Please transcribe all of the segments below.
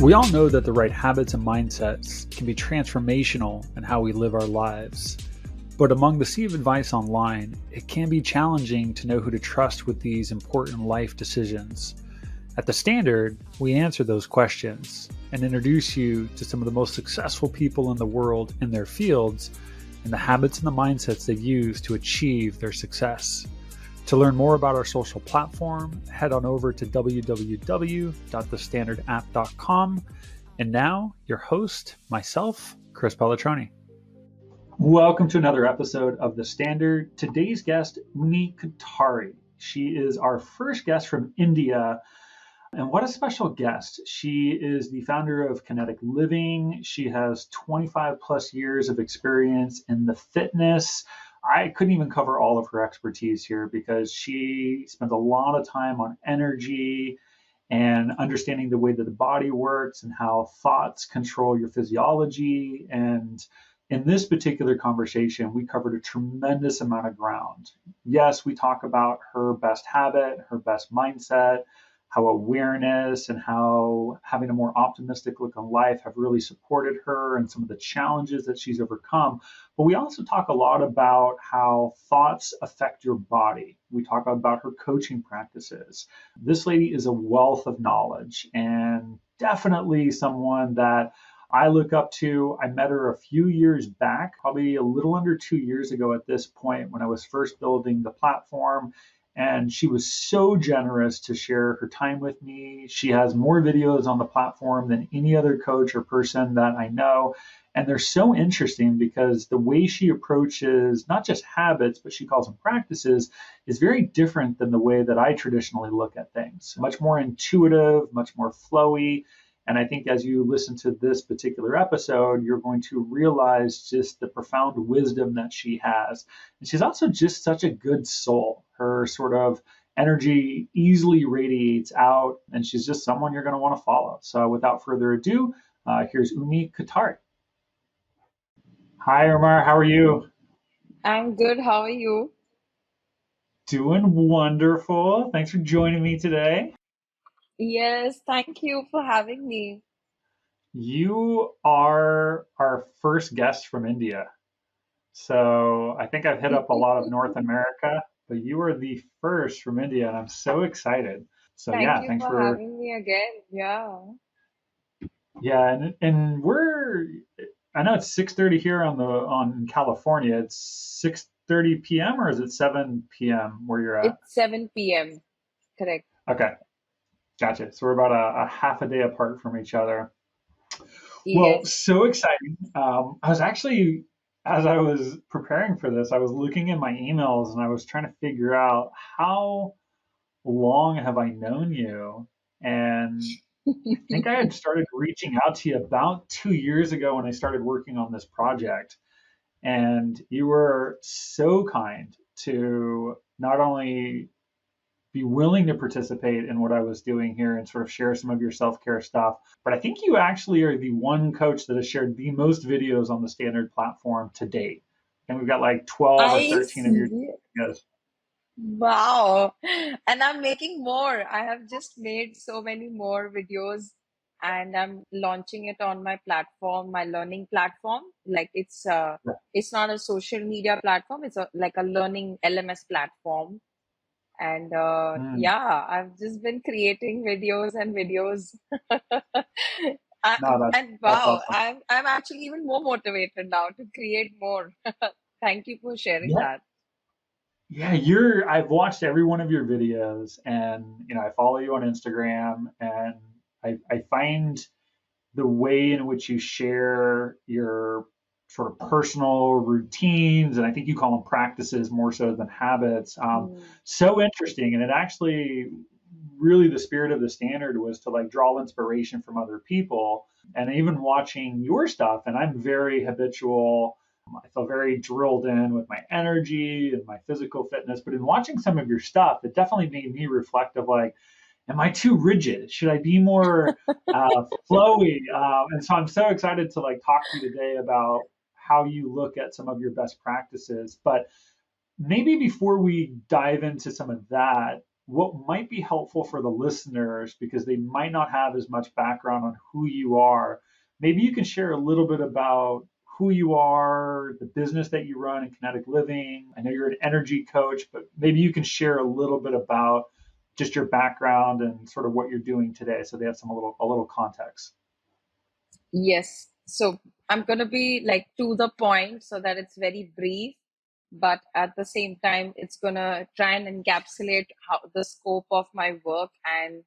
We all know that the right habits and mindsets can be transformational in how we live our lives. But among the sea of advice online, it can be challenging to know who to trust with these important life decisions. At The Standard, we answer those questions and introduce you to some of the most successful people in the world in their fields and the habits and the mindsets they use to achieve their success. To learn more about our social platform, head on over to www.thestandardapp.com. And now, your host, myself, Chris Pallatroni. Welcome to another episode of The Standard. Today's guest, Urmi Kothari. She is our first guest from India. And what a special guest. She is the founder of Kinetic Living. She has 25 plus years of experience in the fitness. I couldn't even cover all of her expertise here because she spends a lot of time on energy and understanding the way that the body works and how thoughts control your physiology. And in this particular conversation, we covered a tremendous amount of ground. Yes, we talk about her best habit, her best mindset, how awareness and how having a more optimistic look on life have really supported her and some of the challenges that she's overcome. But we also talk a lot about how thoughts affect your body. We talk about her coaching practices. This lady is a wealth of knowledge and definitely someone that I look up to. I met her a few years back, probably a little under 2 years ago at this point when I was first building the platform. And she was so generous to share her time with me. She has more videos on the platform than any other coach or person that I know. And they're so interesting because the way she approaches not just habits, but she calls them practices, is very different than the way that I traditionally look at things. Much more intuitive, much more flowy. And I think as you listen to this particular episode, you're going to realize just the profound wisdom that she has. And she's also just such a good soul. Her sort of energy easily radiates out, and she's just someone you're going to want to follow. So without further ado, here's Urmi Kothari. Hi, Omar. How are you? I'm good. How are you? Doing wonderful. Thanks for joining me today. Yes, thank you for having me. You are our first guest from India. So I think I've hit up a lot of North America, but you are the first from India, and I'm so excited. So Thank yeah, you thanks for for having me again. Yeah. yeah, and we're I know it's 6:30 here on California. It's 6:30 p.m. or is it 7 p.m. where you're at? It's 7 p.m. Correct. Okay, gotcha. So we're about a half a day apart from each other. Well, Yes. so exciting. I was actually, as I was preparing for this, I was looking in my emails and I was trying to figure out how long have I known you? And I think I had started reaching out to you about 2 years ago when I started working on this project. And you were so kind to not only be willing to participate in what I was doing here and sort of share some of your self care stuff. But I think you actually are the one coach that has shared the most videos on the Standard platform to date. And we've got like 12 or I 13 of your see. videos. Wow. And I'm making more. I have just made so many more videos and I'm launching it on my platform, my learning platform. Like it's not a social media platform, it's like a learning LMS platform. And Mm, yeah, I've just been creating videos and videos. no, And that's wow, awesome. I'm actually even more motivated now to create more. Thank you for sharing Yeah, that. yeah, I've watched every one of your videos and I follow you on Instagram and I find the way in which you share your sort of personal routines, and I think you call them practices more so than habits, Mm. so interesting. And it actually, really, the spirit of the standard was to like draw inspiration from other people. And even watching your stuff, and I'm very habitual. I feel very drilled in with my energy and my physical fitness. But in watching some of your stuff, it definitely made me reflect of like, am I too rigid? Should I be more flowy? And so I'm so excited to like talk to you today about how you look at some of your best practices. But maybe before we dive into some of that, what might be helpful for the listeners, because they might not have as much background on who you are, maybe you can share a little bit about who you are, the business that you run in Kinetic Living. I know you're an energy coach, but maybe you can share a little bit about just your background and sort of what you're doing today, so they have a little context. Yes. So I'm going to be like to the point so that it's very brief, but at the same time, it's going to try and encapsulate how the scope of my work and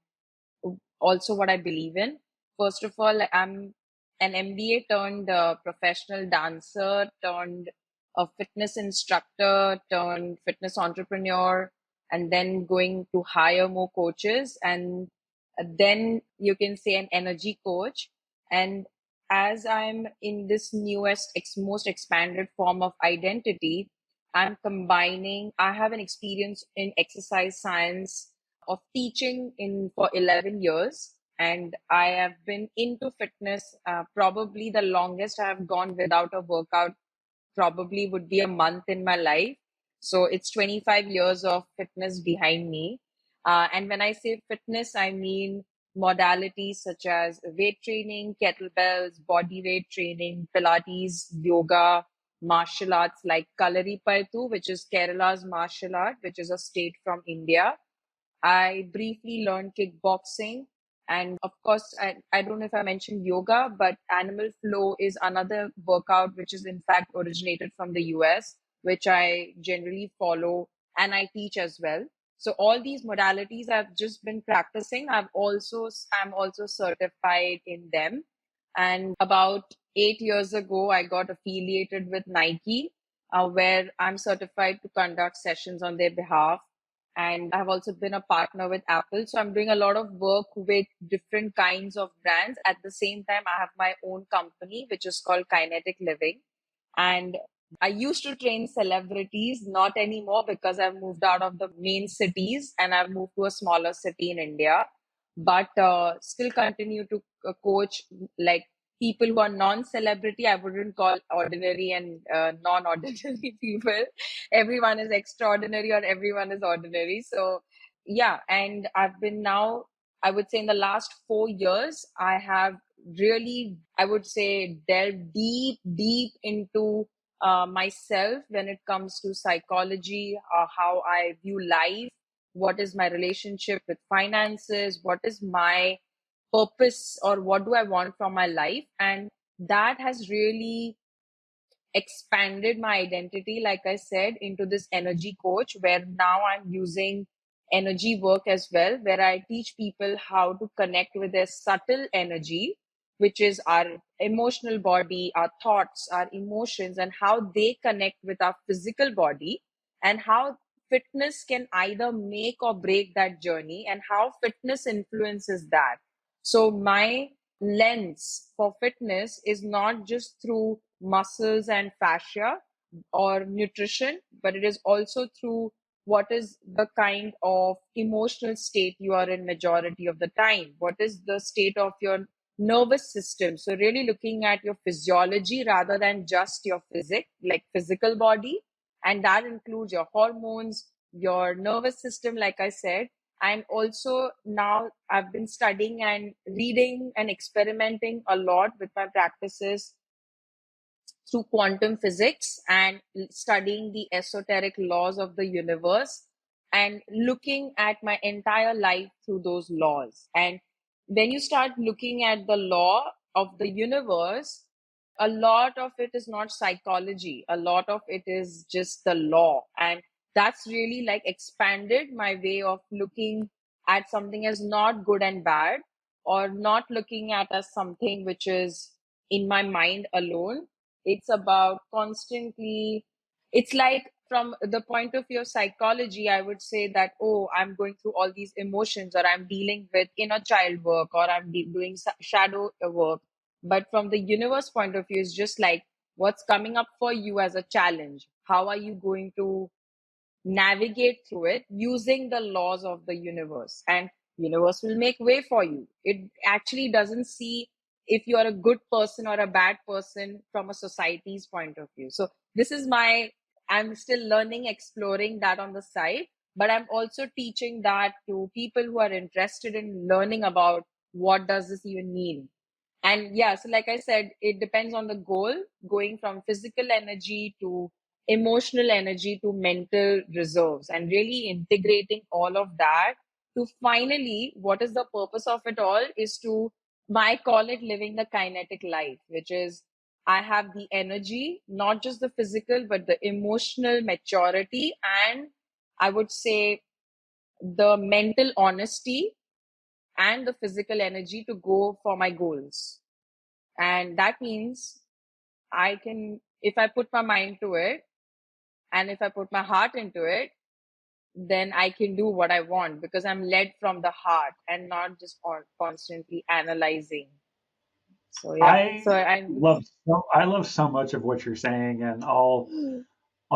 also what I believe in. First of all, I'm an MBA turned professional dancer, turned a fitness instructor, turned fitness entrepreneur, and then going to hire more coaches. And then you can say an energy coach. And as I'm in this newest, most expanded form of identity, I'm combining, I have an experience in exercise science of teaching in for 11 years, and I have been into fitness. Probably the longest I have gone without a workout probably would be a month in my life. So it's 25 years of fitness behind me. And when I say fitness, I mean modalities such as weight training, kettlebells, body weight training, Pilates, yoga, martial arts like Kalaripayattu, which is Kerala's martial art, which is a state from India. I briefly learned kickboxing. And of course, I don't know if I mentioned yoga, but animal flow is another workout which is in fact originated from the US, which I generally follow and I teach as well. So all these modalities I've just been practicing. I'm also certified in them. And about 8 years ago, I got affiliated with Nike, where I'm certified to conduct sessions on their behalf, and I've also been a partner with Apple. So I'm doing a lot of work with different kinds of brands. At the same time, I have my own company, which is called Kinetic Living. And I used to train celebrities, not anymore because I've moved out of the main cities and I've moved to a smaller city in India, but still continue to coach like people who are non-celebrity. I wouldn't call ordinary and non-ordinary people. Everyone is extraordinary or everyone is ordinary. So yeah, and I've been now, I would say in the last 4 years, I have really, I would say, delved deep into myself when it comes to psychology, how I view life, what is my relationship with finances, what is my purpose, or what do I want from my life. And that has really expanded my identity, like I said, into this energy coach, where now I'm using energy work as well, where I teach people how to connect with their subtle energy, which is our emotional body, our thoughts, our emotions, and how they connect with our physical body, and how fitness can either make or break that journey, and how fitness influences that. So my lens for fitness is not just through muscles and fascia or nutrition, but it is also through what is the kind of emotional state you are in majority of the time. What is the state of your nervous system? So really looking at your physiology rather than just your physical body. And that includes your hormones, your nervous system, like I said. And also now I've been studying and reading and experimenting a lot with my practices through quantum physics and studying the esoteric laws of the universe and looking at my entire life through those laws. And when you start looking at the law of the universe, a lot of it is not psychology, a lot of it is just the law. And that's really like expanded my way of looking at something as not good and bad, or not looking at as something which is in my mind alone. It's about constantly, it's like from the point of view of psychology, I would say that, oh, I'm going through all these emotions, or I'm dealing with inner child work, or I'm doing shadow work. But from the universe point of view, it's just like what's coming up for you as a challenge. How are you going to navigate through it using the laws of the universe? And universe will make way for you. It actually doesn't see if you are a good person or a bad person from a society's point of view. So this is my, I'm still learning, exploring that on the side, but I'm also teaching that to people who are interested in learning about what does this even mean. And yeah, so like I said, it depends on the goal, going from physical energy to emotional energy to mental reserves, and really integrating all of that to finally, what is the purpose of it all is to, I call it living the kinetic life, which is I have the energy, not just the physical, but the emotional maturity, and I would say the mental honesty and the physical energy to go for my goals. And that means I can, if I put my mind to it and if I put my heart into it, then I can do what I want because I'm led from the heart and not just constantly analyzing. So yeah. I So I'm I love so much of what you're saying, and I'll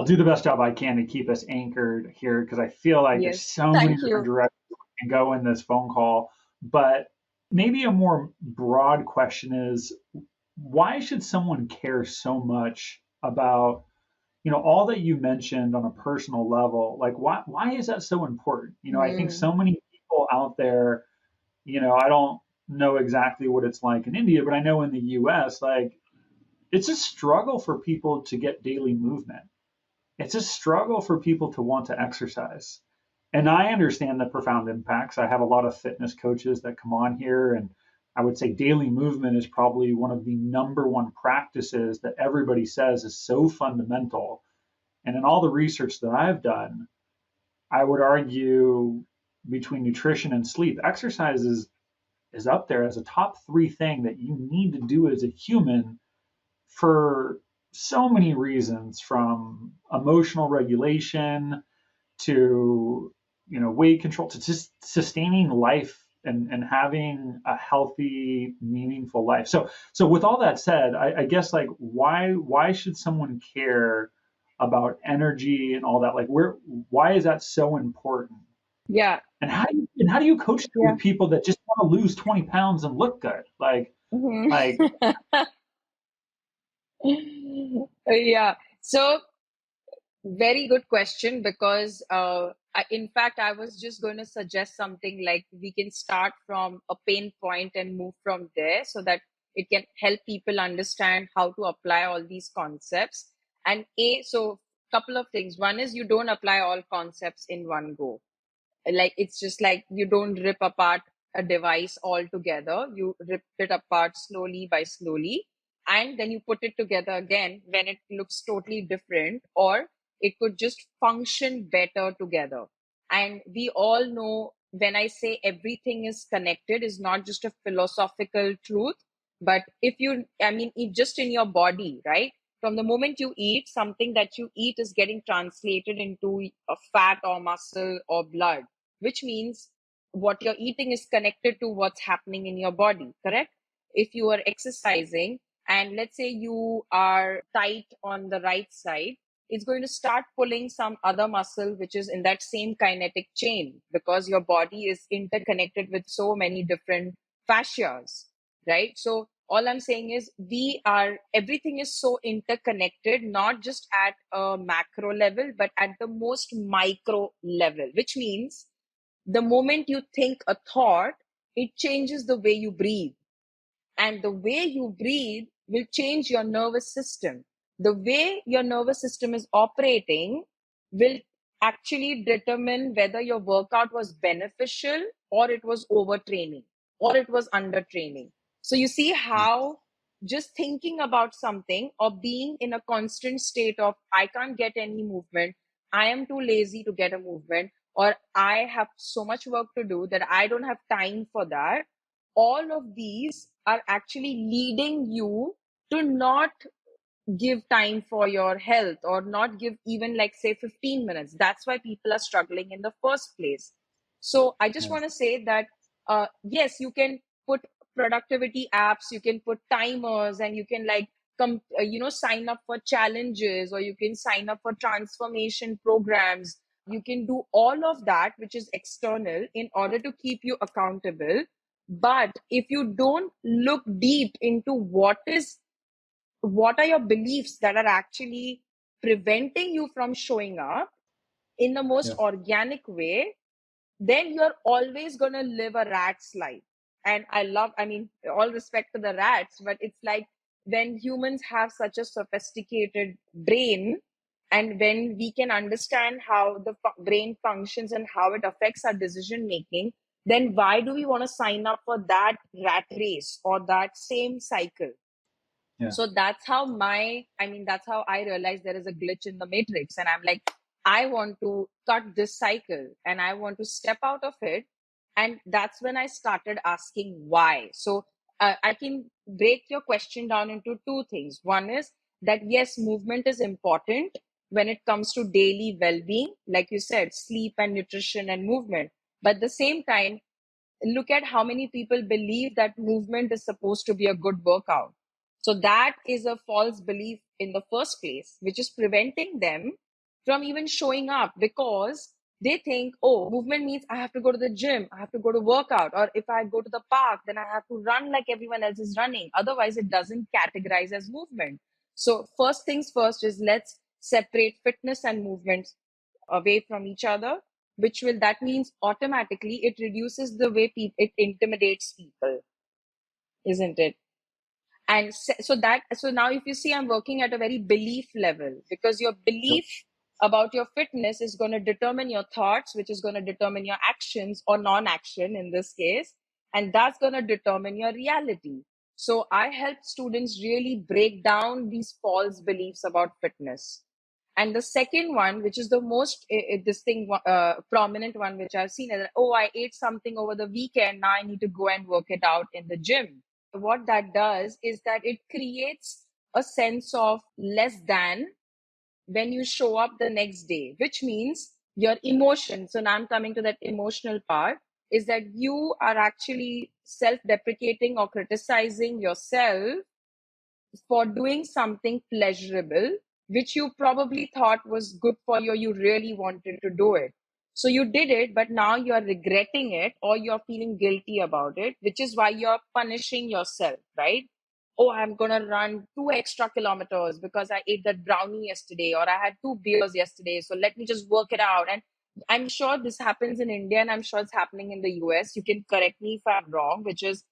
do the best job I can to keep us anchored here because I feel like there's yes. so many Thank different you. directions we can go in this phone call. But maybe a more broad question is, why should someone care so much about, all that you mentioned on a personal level? Like, why is that so important? I think Hmm. so many people out there, I don't know exactly what it's like in India, but I know in the US, like, it's a struggle for people to get daily movement. It's a struggle for people to want to exercise. And I understand the profound impacts. I have a lot of fitness coaches that come on here, and I would say daily movement is probably one of the number one practices that everybody says is so fundamental. And in all the research that I've done, I would argue between nutrition and sleep, exercise is up there as a top three thing that you need to do as a human for so many reasons, from emotional regulation to weight control to just sustaining life and having a healthy, meaningful life. So with all that said, I guess, like, why should someone care about energy and all that? Like, why is that so important? Yeah. And how do you coach that Yeah. with people that just want to lose 20 pounds and look good? Mhm. Like Yeah. So very good question because, in fact, I was just going to suggest something like we can start from a pain point and move from there so that it can help people understand how to apply all these concepts. And so couple of things. One is you don't apply all concepts in one go. Like it's just like you don't rip apart a device altogether. You rip it apart slowly by slowly, and then you put it together again when it looks totally different, or it could just function better together. And we all know when I say everything is connected is not just a philosophical truth, but if you, I mean, just in your body, right? From the moment you eat, something that you eat is getting translated into a fat or muscle or blood, which means what you're eating is connected to what's happening in your body, correct? If you are exercising and let's say you are tight on the right side, it's going to start pulling some other muscle which is in that same kinetic chain because your body is interconnected with so many different fascias, right? So all I'm saying is everything is so interconnected, not just at a macro level, but at the most micro level, which means the moment you think a thought, it changes the way you breathe. And the way you breathe will change your nervous system. The way your nervous system is operating will actually determine whether your workout was beneficial or it was overtraining or it was undertraining. So you see how just thinking about something or being in a constant state of, I can't get any movement, I am too lazy to get a movement, or I have so much work to do that I don't have time for that, all of these are actually leading you to not give time for your health or not give even like say 15 minutes. That's why people are struggling in the first place. So I just want to say that yes, you can put productivity apps, you can put timers, and you can like sign up for challenges, or you can sign up for transformation programs. You can do all of that which is external in order to keep you accountable. But if you don't look deep into what are your beliefs that are actually preventing you from showing up, in the most Yeah. organic way, then you're always going to live a rat's life. And I mean, all respect to the rats, but it's like when humans have such a sophisticated brain, and when we can understand how the brain functions and how it affects our decision making, then why do we want to sign up for that rat race or that same cycle? Yeah. So that's how that's how I realized there is a glitch in the matrix. And I'm like, I want to cut this cycle and I want to step out of it. And that's when I started asking why. So I can break your question down into two things. One is that yes, movement is important when it comes to daily well being, like you said, sleep and nutrition and movement. But at the same time, look at how many people believe that movement is supposed to be a good workout. So that is a false belief in the first place, which is preventing them from even showing up, because they think, oh, movement means I have to go to the gym, I have to go to workout, or if I go to the park, then I have to run like everyone else is running. Otherwise, it doesn't categorize as movement. So first things first is let's separate fitness and movement away from each other, which will that means automatically it reduces the way it intimidates people, isn't it? And so now if you see, I'm working at a very belief level, because your Yep. belief about your fitness is going to determine your thoughts, which is going to determine your actions or non-action in this case, and that's going to determine your reality. So I help students really break down these false beliefs about fitness. And the second one, which is the most prominent one, which I've seen, is that, oh, I ate something over the weekend, now I need to go and work it out in the gym. What that does is that it creates a sense of less than when you show up the next day, which means your emotion. So now I'm coming to that emotional part, is that you are actually self deprecating or criticizing yourself for doing something pleasurable, which you probably thought was good for you, you really wanted to do it. So you did it, but now you're regretting it or you're feeling guilty about it, which is why you're punishing yourself, right? Oh, I'm going to run 2 extra kilometers because I ate that brownie yesterday, or I had 2 beers yesterday. So let me just work it out. And I'm sure this happens in India, and I'm sure it's happening in the US. You can correct me if I'm wrong, which is,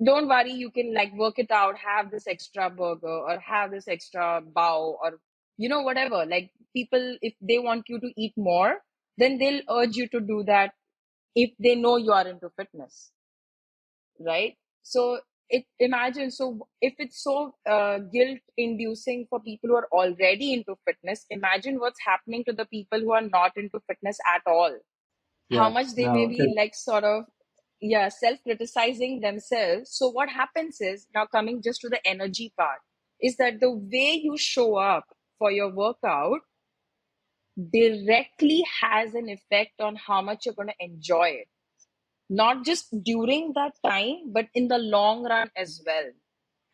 don't worry, you can like work it out, have this extra burger or have this extra bow, or whatever. Like, people, if they want you to eat more, then they'll urge you to do that if they know you are into fitness, right? So imagine, so if it's so guilt inducing for people who are already into fitness, imagine what's happening to the people who are not into fitness at all. How Yeah. much they may No. be like sort of, yeah, self-criticizing themselves. So what happens is, now coming just to the energy part, is that the way you show up for your workout directly has an effect on how much you're going to enjoy it, not just during that time, but in the long run as well.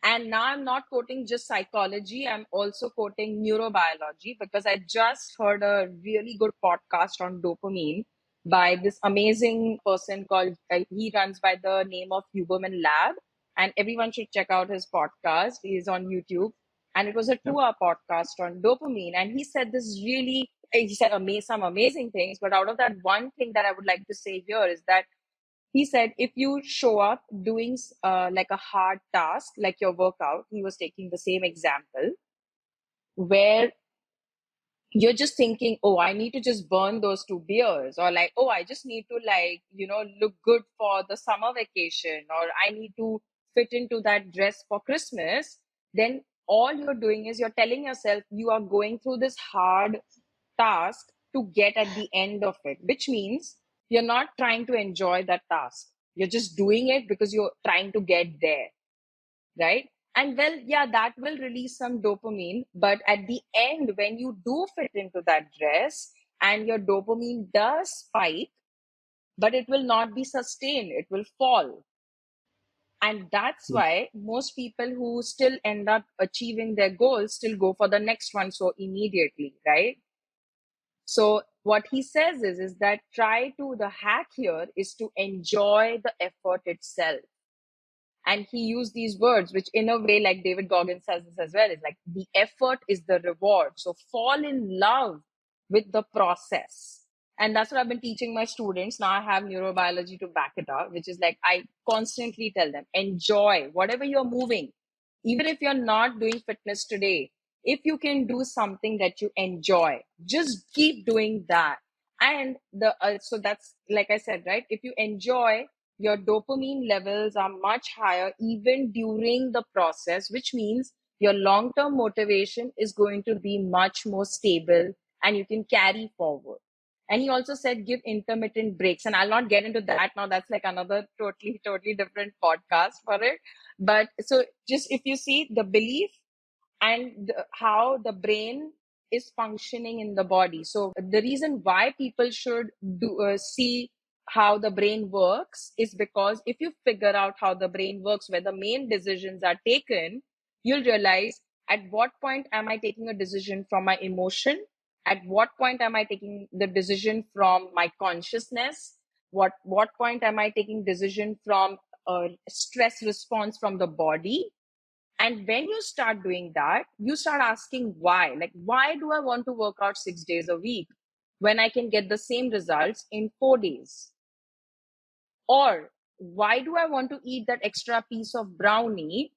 And now I'm not quoting just psychology, I'm also quoting neurobiology, because I just heard a really good podcast on dopamine by this amazing person called, he runs by the name of Huberman Lab. And everyone should check out his podcast. He's on YouTube. And it was a Yep. 2 hour podcast on dopamine. And he said this really, he said some amazing things. But out of that, one thing that I would like to say here is that he said, if you show up doing like a hard task, like your workout, he was taking the same example, where you're just thinking, oh, I need to just burn those 2 beers, or like, oh, I just need to, like, look good for the summer vacation, or I need to fit into that dress for Christmas. Then all you're doing is you're telling yourself you are going through this hard task to get at the end of it, which means you're not trying to enjoy that task. You're just doing it because you're trying to get there, right? And well, yeah, that will release some dopamine. But at the end, when you do fit into that dress and your dopamine does spike, but it will not be sustained, it will fall. And that's Yeah. why most people who still end up achieving their goals still go for the next one so immediately, right? So what he says is that the hack here is to enjoy the effort itself. And he used these words, which in a way, like David Goggins says this as well, is like the effort is the reward. So fall in love with the process. And that's what I've been teaching my students. Now I have neurobiology to back it up, which is like I constantly tell them, enjoy whatever you're moving. Even if you're not doing fitness today, if you can do something that you enjoy, just keep doing that. And so that's like I said, right? If you enjoy, your dopamine levels are much higher even during the process, which means your long term motivation is going to be much more stable and you can carry forward. And he also said give intermittent breaks. And I'll not get into that now. That's like another totally different podcast for it. But so just if you see the belief and how the brain is functioning in the body. So the reason why people should see how the brain works is because if you figure out how the brain works, where the main decisions are taken, you'll realize at what point am I taking a decision from my emotion? At what point am I taking the decision from my consciousness? What point am I taking decision from a stress response from the body? And when you start doing that, you start asking why. Like, why do I want to work out 6 days a week when I can get the same results in 4 days? Or why do I want to eat that extra piece of brownie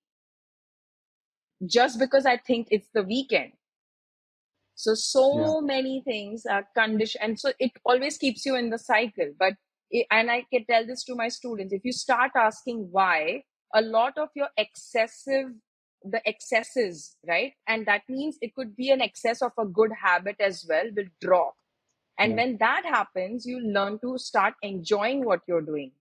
just because I think it's the weekend? So many things are conditioned. And so it always keeps you in the cycle. And I can tell this to my students, if you start asking why, a lot of your the excesses, right? And that means it could be an excess of a good habit as well, will drop. And when that happens, you learn to start enjoying what you're doing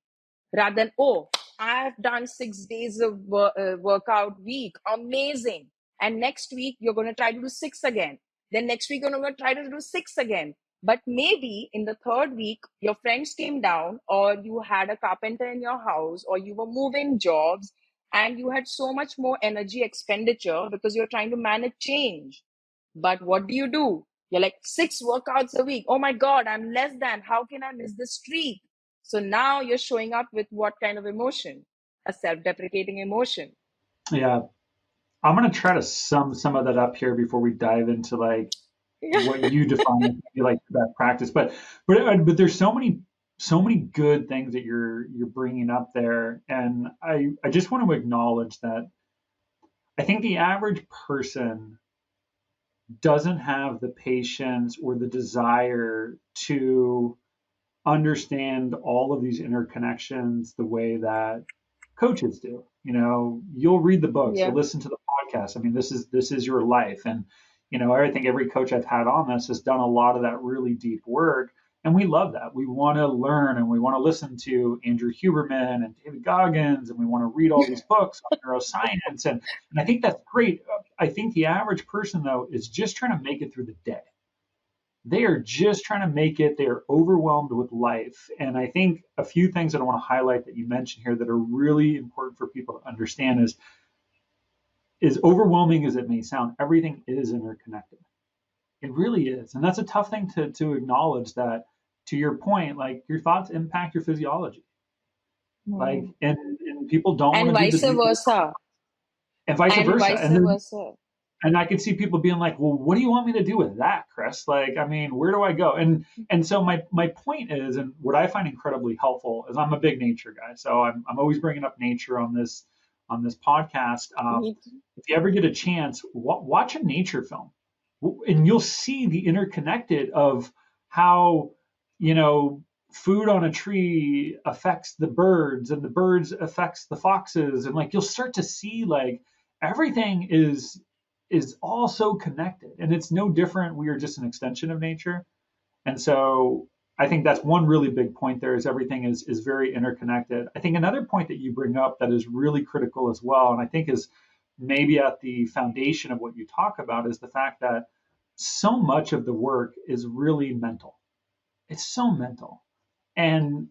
rather than, oh, I've done 6 days of workout week. Amazing. And next week, you're going to try to do six again. Then next week, you're going to try to do six again. But maybe in the third week, your friends came down, or you had a carpenter in your house, or you were moving jobs, and you had so much more energy expenditure because you're trying to manage change. But what do? You're like, 6 workouts a week. Oh my God, I'm less than. How can I miss the streak? So now you're showing up with what kind of emotion? A self-deprecating emotion. Yeah. I'm going to try to sum some of that up here before we dive into like what you define as like that practice. But there's so many good things that you're bringing up there, and I just want to acknowledge that I think the average person doesn't have the patience or the desire to understand all of these interconnections the way that coaches do. You know, you'll read the books, Yeah. you'll listen to the podcast. I mean, this is your life. And, you know, I think every coach I've had on this has done a lot of that really deep work. And we love that. We want to learn and we want to listen to Andrew Huberman and David Goggins, and we want to read all these books on neuroscience. And I think that's great. I think the average person, though, is just trying to make it through the day. They are just trying to make it. They are overwhelmed with life. And I think a few things that I want to highlight that you mentioned here that are really important for people to understand is overwhelming as it may sound, everything is interconnected. It really is. And that's a tough thing to acknowledge, that to your point, like your thoughts impact your physiology. Like, and people don't And want to do vice the deep work, versa. and vice And versa. vice versa. And I could see people being like, well, what do you want me to do with that, Chris? Like, I mean, where do I go? And so my point is, and what I find incredibly helpful is, I'm a big nature guy. So I'm always bringing up nature on this podcast. If you ever get a chance, watch a nature film, and you'll see the interconnected of how, you know, food on a tree affects the birds, and the birds affects the foxes, and like you'll start to see like everything is all so connected, and it's no different. We are just an extension of nature. And so I think that's one really big point there, is everything is very interconnected. I think another point that you bring up that is really critical as well, and I think is maybe at the foundation of what you talk about, is the fact that so much of the work is really mental. It's so mental. And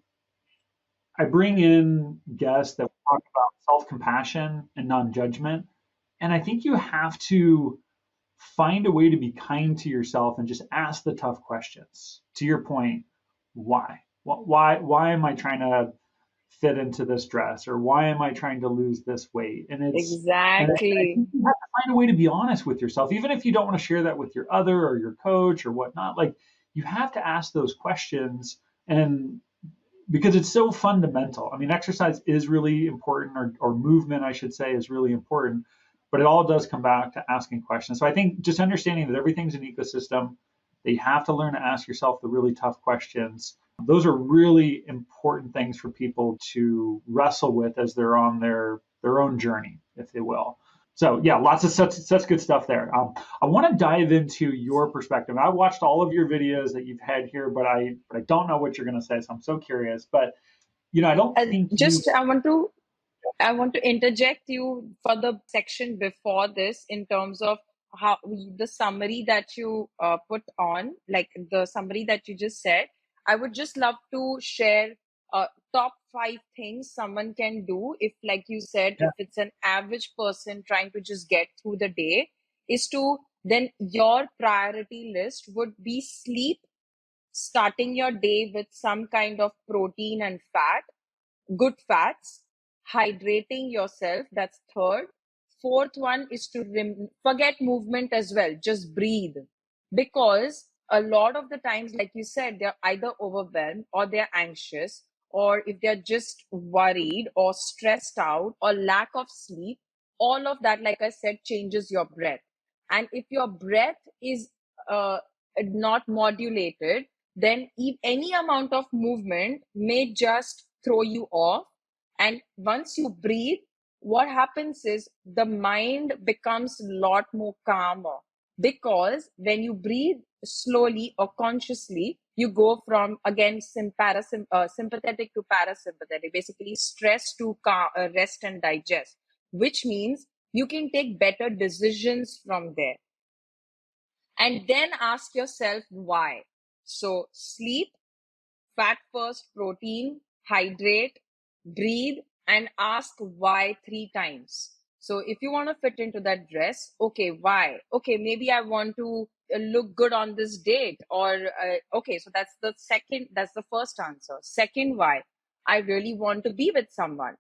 I bring in guests that talk about self-compassion and non-judgment. And I think you have to find a way to be kind to yourself and just ask the tough questions. To your point, why? Why am I trying to fit into this dress, or why am I trying to lose this weight? And I Exactly. think you have to find a way to be honest with yourself, even if you don't want to share that with your other or your coach or whatnot. Like, you have to ask those questions, and because it's so fundamental. I mean, exercise is really important, or movement, I should say, is really important, but it all does come back to asking questions. So I think just understanding that everything's an ecosystem, that you have to learn to ask yourself the really tough questions. Those are really important things for people to wrestle with as they're on their own journey, if they will. So yeah, lots of such good stuff there. I want to dive into your perspective. I watched all of your videos that you've had here, but I don't know what you're going to say, so I'm so curious. But I don't think you. Just I want to interject you for the section before this in terms of how the summary that you put on, like the summary that you just said. I would just love to share top 5 things someone can do if, like you said, Yeah, if it's an average person trying to just get through the day, is to then your priority list would be sleep, starting your day with some kind of protein and fat, good fats, hydrating yourself. That's third. Fourth one is to forget movement as well. Just breathe. Because a lot of the times, like you said, they're either overwhelmed or they're anxious, or if they're just worried or stressed out or lack of sleep, all of that, like I said, changes your breath. And if your breath is uh, not modulated, then any amount of movement may just throw you off. And once you breathe, what happens is the mind becomes a lot more calmer, because when you breathe slowly or consciously, you go from again sympathetic to parasympathetic, basically stress to rest and digest, which means you can take better decisions from there. And then ask yourself why. So sleep, fat first, protein, hydrate, breathe, and ask why 3 times. So if you want to fit into that dress, okay, why? Okay, maybe I want to look good on this date, or okay, so that's the first answer. Second, why? I really want to be with someone.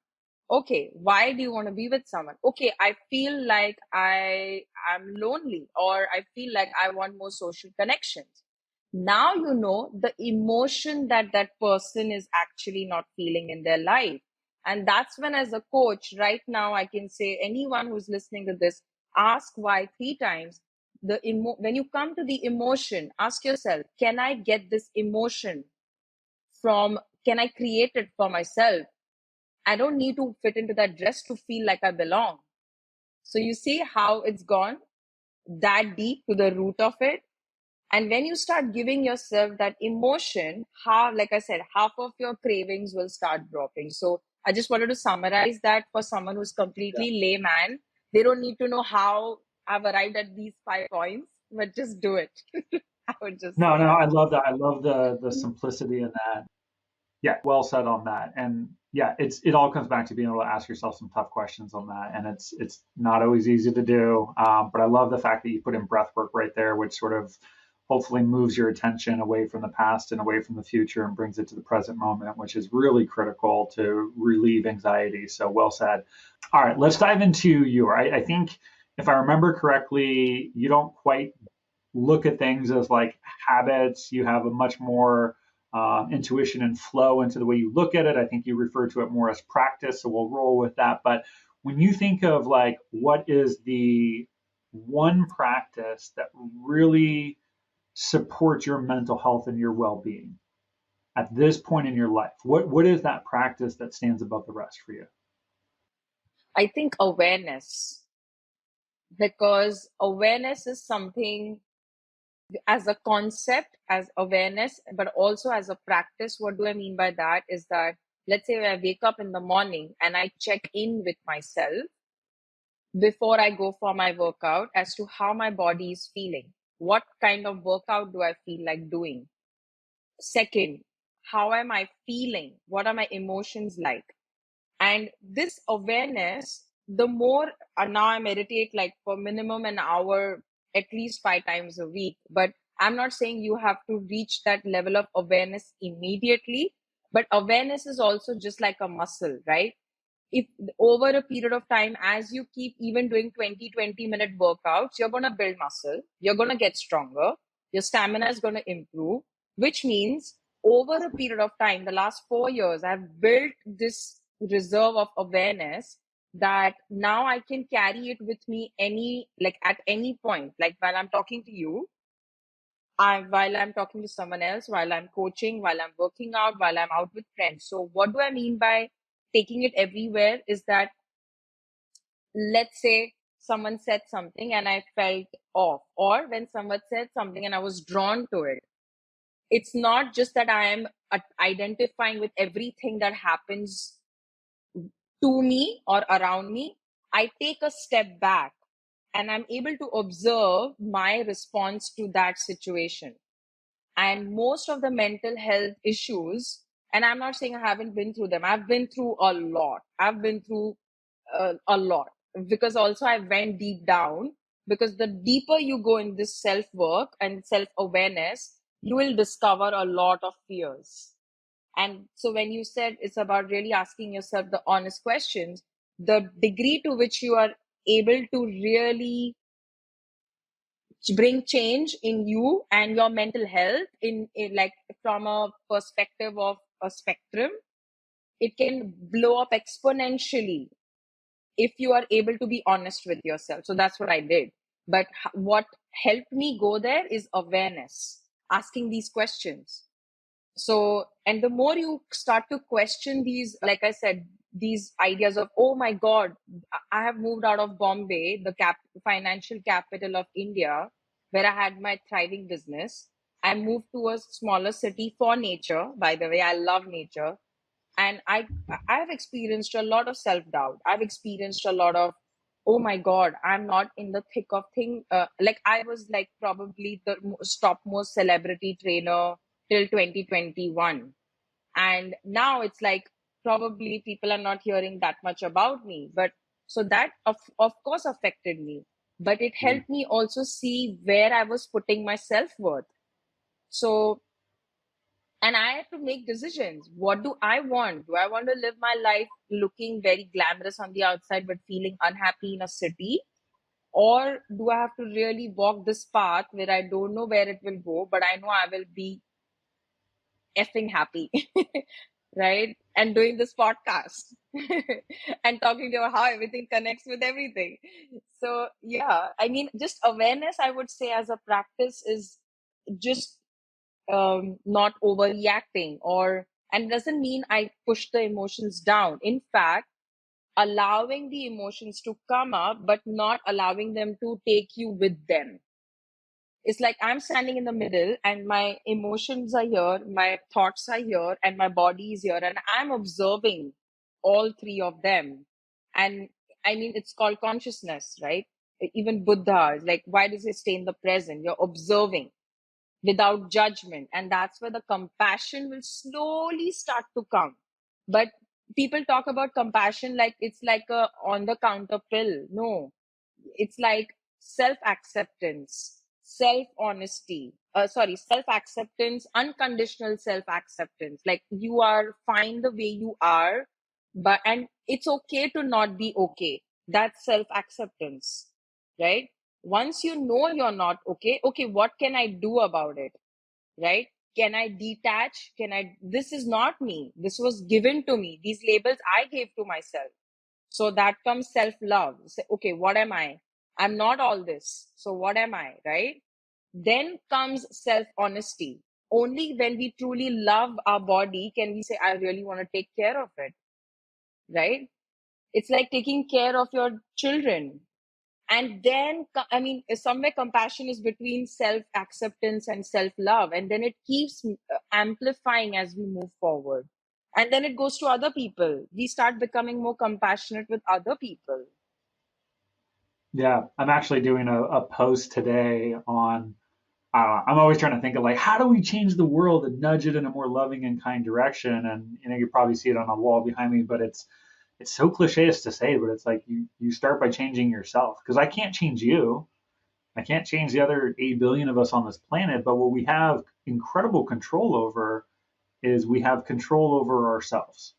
Okay, why do you want to be with someone? Okay, I feel like I am lonely, or I feel like I want more social connections. Now you know the emotion that that person is actually not feeling in their life. And that's when, as a coach right now, I can say anyone who's listening to this, ask why 3 times. When you come to the emotion, ask yourself, can I get this emotion from, can I create it for myself? I don't need to fit into that dress to feel like I belong. So you see how it's gone that deep to the root of it. And when you start giving yourself that emotion, like I said, half of your cravings will start dropping. So I just wanted to summarize that for someone who's yeah. completely layman. They don't need to know how I've arrived at these 5 points, but just do it. I would just No, say no, that. I love that. I love the simplicity in that. Yeah, well said on that. And yeah, it all comes back to being able to ask yourself some tough questions on that. And it's not always easy to do. But I love the fact that you put in breath work right there, which sort of hopefully moves your attention away from the past and away from the future and brings it to the present moment, which is really critical to relieve anxiety. So well said. All right, let's dive into I think if I remember correctly, you don't quite look at things as like habits. You have a much more intuition and flow into the way you look at it. I think you refer to it more as practice, so we'll roll with that. But when you think of like what is the one practice that really supports your mental health and your well-being at this point in your life, what is that practice that stands above the rest for you? I think awareness, because awareness is something, as a concept, as awareness, but also as a practice. What do I mean by that is that, let's say I wake up in the morning and I check in with myself before I go for my workout as to how my body is feeling. What kind of workout do I feel like doing? Second, how am I feeling? What are my emotions like? And this awareness, the more now I meditate like for minimum an hour, at least 5 times a week. But I'm not saying you have to reach that level of awareness immediately. But awareness is also just like a muscle, right? If over a period of time, as you keep even doing 20-20 minute workouts, you're going to build muscle, you're going to get stronger. Your stamina is going to improve, which means over a period of time, the last 4 years, I've built this reserve of awareness that now I can carry it with me at any point. Like while I'm talking to you, while I'm talking to someone else, while I'm coaching, while I'm working out, while I'm out with friends. So what do I mean by taking it everywhere is that, let's say someone said something and I felt off, or when someone said something and I was drawn to it. It's not just that I am identifying with everything that happens to me or around me. I take a step back and I'm able to observe my response to that situation. And most of the mental health issues, and I'm not saying I haven't been through them, I've been through a lot. I've been through a lot, because also I went deep down. Because the deeper you go in this self work and self awareness, you will discover a lot of fears. And so when you said it's about really asking yourself the honest questions, the degree to which you are able to really bring change in you and your mental health in like from a perspective of a spectrum, it can blow up exponentially if you are able to be honest with yourself. So that's what I did. But what helped me go there is awareness, asking these questions. So, and the more you start to question these, like I said, these ideas of, oh my God, I have moved out of Bombay, the financial capital of India, where I had my thriving business. I moved to a smaller city for nature. By the way, I love nature. And I've experienced a lot of self-doubt. I've experienced a lot of, oh my God, I'm not in the thick of thing. Like I was like probably the top most celebrity trainer till 2021. And now it's like probably people are not hearing that much about me. But so that of course affected me. But it helped me also see where I was putting my self-worth. So, and I had to make decisions. What do I want? Do I want to live my life looking very glamorous on the outside but feeling unhappy in a city? Or do I have to really walk this path where I don't know where it will go, but I know I will be effing happy, right? And doing this podcast and talking about how everything connects with everything. So, yeah, I mean, just awareness, I would say, as a practice is just not overreacting, and doesn't mean I push the emotions down. In fact, allowing the emotions to come up, but not allowing them to take you with them. It's like I'm standing in the middle and my emotions are here, my thoughts are here, and my body is here, and I'm observing all three of them. And I mean, it's called consciousness, right? Even Buddha is like, why does it stay in the present? You're observing without judgment. And that's where the compassion will slowly start to come. But people talk about compassion like it's like a on the counter pill. No, it's like self acceptance, self honesty, self acceptance, unconditional self acceptance. Like you are fine the way you are, and it's okay to not be okay. That's self acceptance, right? Once you know you're not okay, okay, what can I do about it, right? Can I detach? This is not me. This was given to me. These labels I gave to myself. So that comes self love. Okay, what am I? I'm not all this. So what am I, right? Then comes self honesty. Only when we truly love our body can we say, I really want to take care of it, right? It's like taking care of your children. And then, I mean, somewhere compassion is between self acceptance and self love. And then it keeps amplifying as we move forward. And then it goes to other people. We start becoming more compassionate with other people. Yeah, I'm actually doing a post today on. I'm always trying to think of like how do we change the world and nudge it in a more loving and kind direction. And you probably see it on a wall behind me, but it's so cliche to say, but it's like you start by changing yourself because I can't change you. I can't change the other 8 billion of us on this planet. But what we have incredible control over is we have control over ourselves.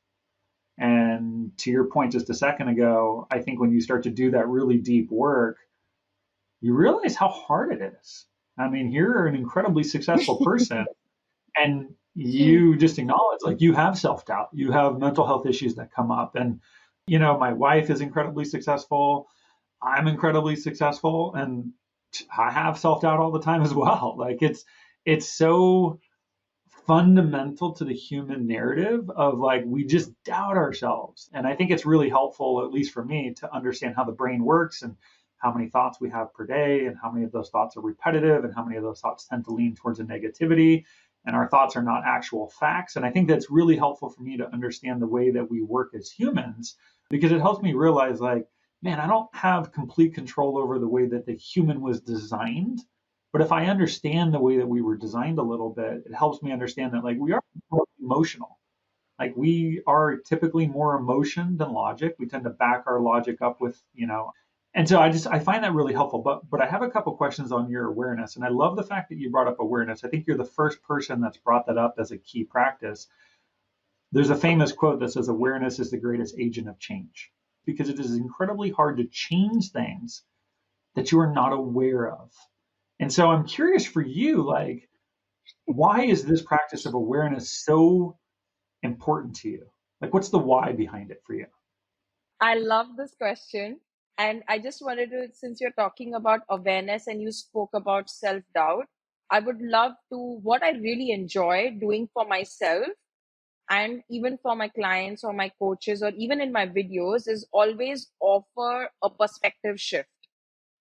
And to your point just a second ago, I think when you start to do that really deep work, you realize how hard it is. I mean, you're an incredibly successful person, and you just acknowledge like you have self-doubt, you have mental health issues that come up. And my wife is incredibly successful, I'm incredibly successful, and I have self-doubt all the time as well. Like it's so fundamental to the human narrative of like we just doubt ourselves. And I think it's really helpful, at least for me, to understand how the brain works and how many thoughts we have per day and how many of those thoughts are repetitive and how many of those thoughts tend to lean towards a negativity, and our thoughts are not actual facts. And I think that's really helpful for me to understand the way that we work as humans, because it helps me realize like, man, I don't have complete control over the way that the human was designed, but if I understand the way that we were designed a little bit, it helps me understand that like we are more emotional. Like we are typically more emotion than logic. We tend to back our logic up with. And so I find that really helpful. But I have a couple questions on your awareness, and I love the fact that you brought up awareness. I think you're the first person that's brought that up as a key practice. There's a famous quote that says awareness is the greatest agent of change, because it is incredibly hard to change things that you are not aware of. And so I'm curious for you, like, why is this practice of awareness so important to you? Like, what's the why behind it for you? I love this question. And I just wanted to, since you're talking about awareness and you spoke about self doubt, I would love to, what I really enjoy doing for myself and even for my clients or my coaches or even in my videos is always offer a perspective shift.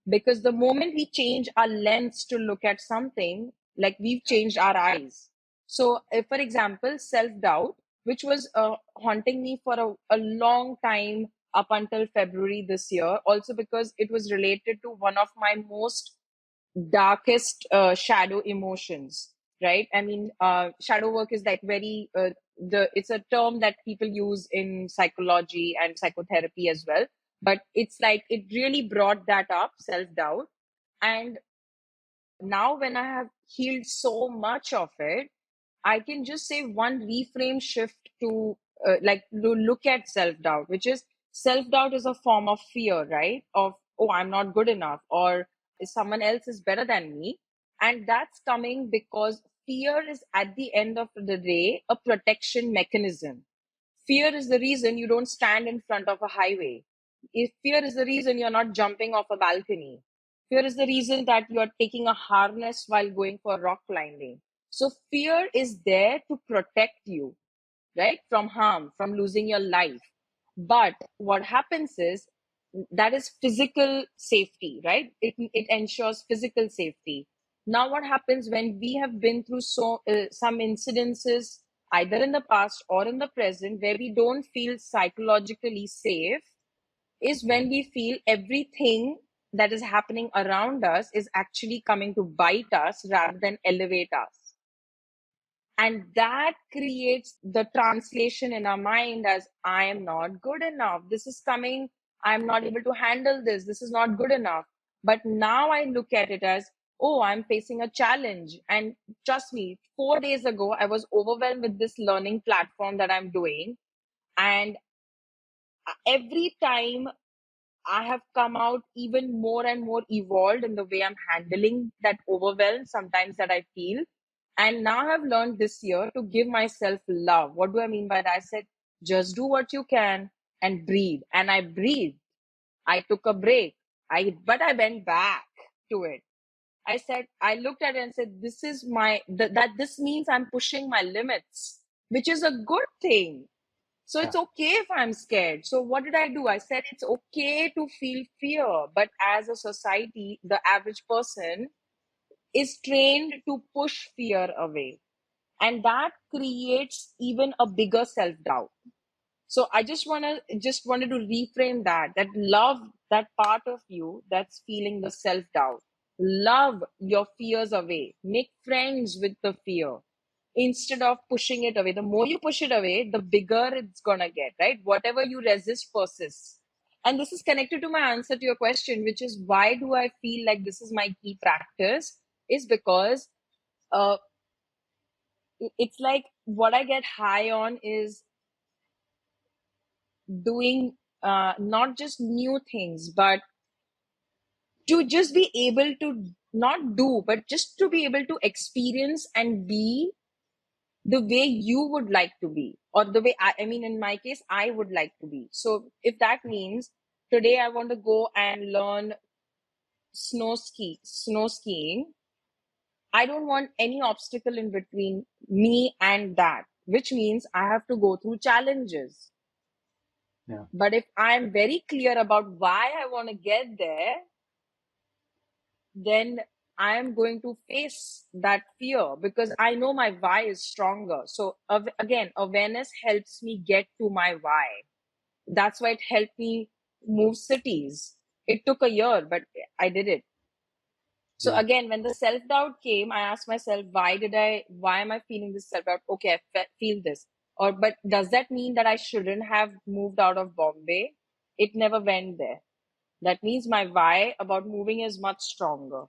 Because the moment we change our lens to look at something, like we've changed our eyes. So, if, for example, self doubt, which was haunting me for a long time up until February this year, also because it was related to one of my most darkest shadow emotions, right? I mean, shadow work is like very it's a term that people use in psychology and psychotherapy as well, but it's like it really brought that up, self doubt. And now when I have healed so much of it, I can just say one reframe shift to to look at self doubt, which is self doubt is a form of fear, right? Of, oh, I'm not good enough, or someone else is better than me. And that's coming because fear is at the end of the day a protection mechanism. Fear is the reason you don't stand in front of a highway. If fear is the reason you're not jumping off a balcony. Fear is the reason that you're taking a harness while going for rock climbing. So fear is there to protect you, right? From harm, from losing your life. But what happens is that is physical safety, right? It ensures physical safety. Now, what happens when we have been through some incidences, either in the past or in the present, where we don't feel psychologically safe, is when we feel everything that is happening around us is actually coming to bite us rather than elevate us. And that creates the translation in our mind as, I am not good enough. This is coming. I'm not able to handle this. This is not good enough. But now I look at it as, oh, I'm facing a challenge. And trust me, 4 days ago, I was overwhelmed with this learning platform that I'm doing. And every time I have come out even more and more evolved in the way I'm handling that overwhelm sometimes that I feel. And now I've learned this year to give myself love. What do I mean by that? I said, just do what you can and breathe. And I breathed. I took a break. But I went back to it. I said, I looked at it and said, this is that this means I'm pushing my limits, which is a good thing. So Yeah. it's okay if I'm scared. So what did I do? I said it's okay to feel fear. But as a society, the average person is trained to push fear away. And that creates even a bigger self-doubt. So I just wanted to reframe that love that part of you that's feeling the self-doubt. Love your fears away. Make friends with the fear instead of pushing it away. The more you push it away, the bigger it's gonna get, right? Whatever you resist persists. And this is connected to my answer to your question, which is why do I feel like this is my key practice? Is because uh, it's like what I get high on is doing not just new things, but to just be able to not do, but just to be able to experience and be the way you would like to be, or the way I mean, in my case, I would like to be. So if that means today I want to go and learn snow skiing, I don't want any obstacle in between me and that, which means I have to go through challenges. Yeah. But if I'm very clear about why I want to get there, then I am going to face that fear because I know my why is stronger. So again, awareness helps me get to my why. That's why it helped me move cities. It took a year, but I did it. So Yeah. again, when the self doubt came, I asked myself, why am I feeling this self doubt? Okay, feel this. But does that mean that I shouldn't have moved out of Bombay? It never went there. That means my why about moving is much stronger.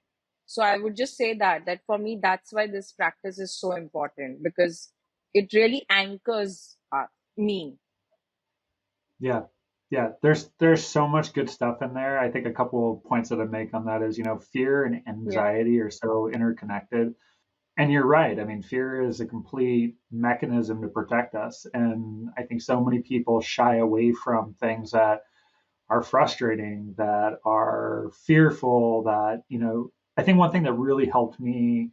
So I would just say that for me, that's why this practice is so important, because it really anchors me. Yeah. Yeah. There's so much good stuff in there. I think a couple of points that I make on that is, fear and Yeah, anxiety are so interconnected. And you're right. I mean, fear is a complete mechanism to protect us. And I think so many people shy away from things that are frustrating, that are fearful, that, I think one thing that really helped me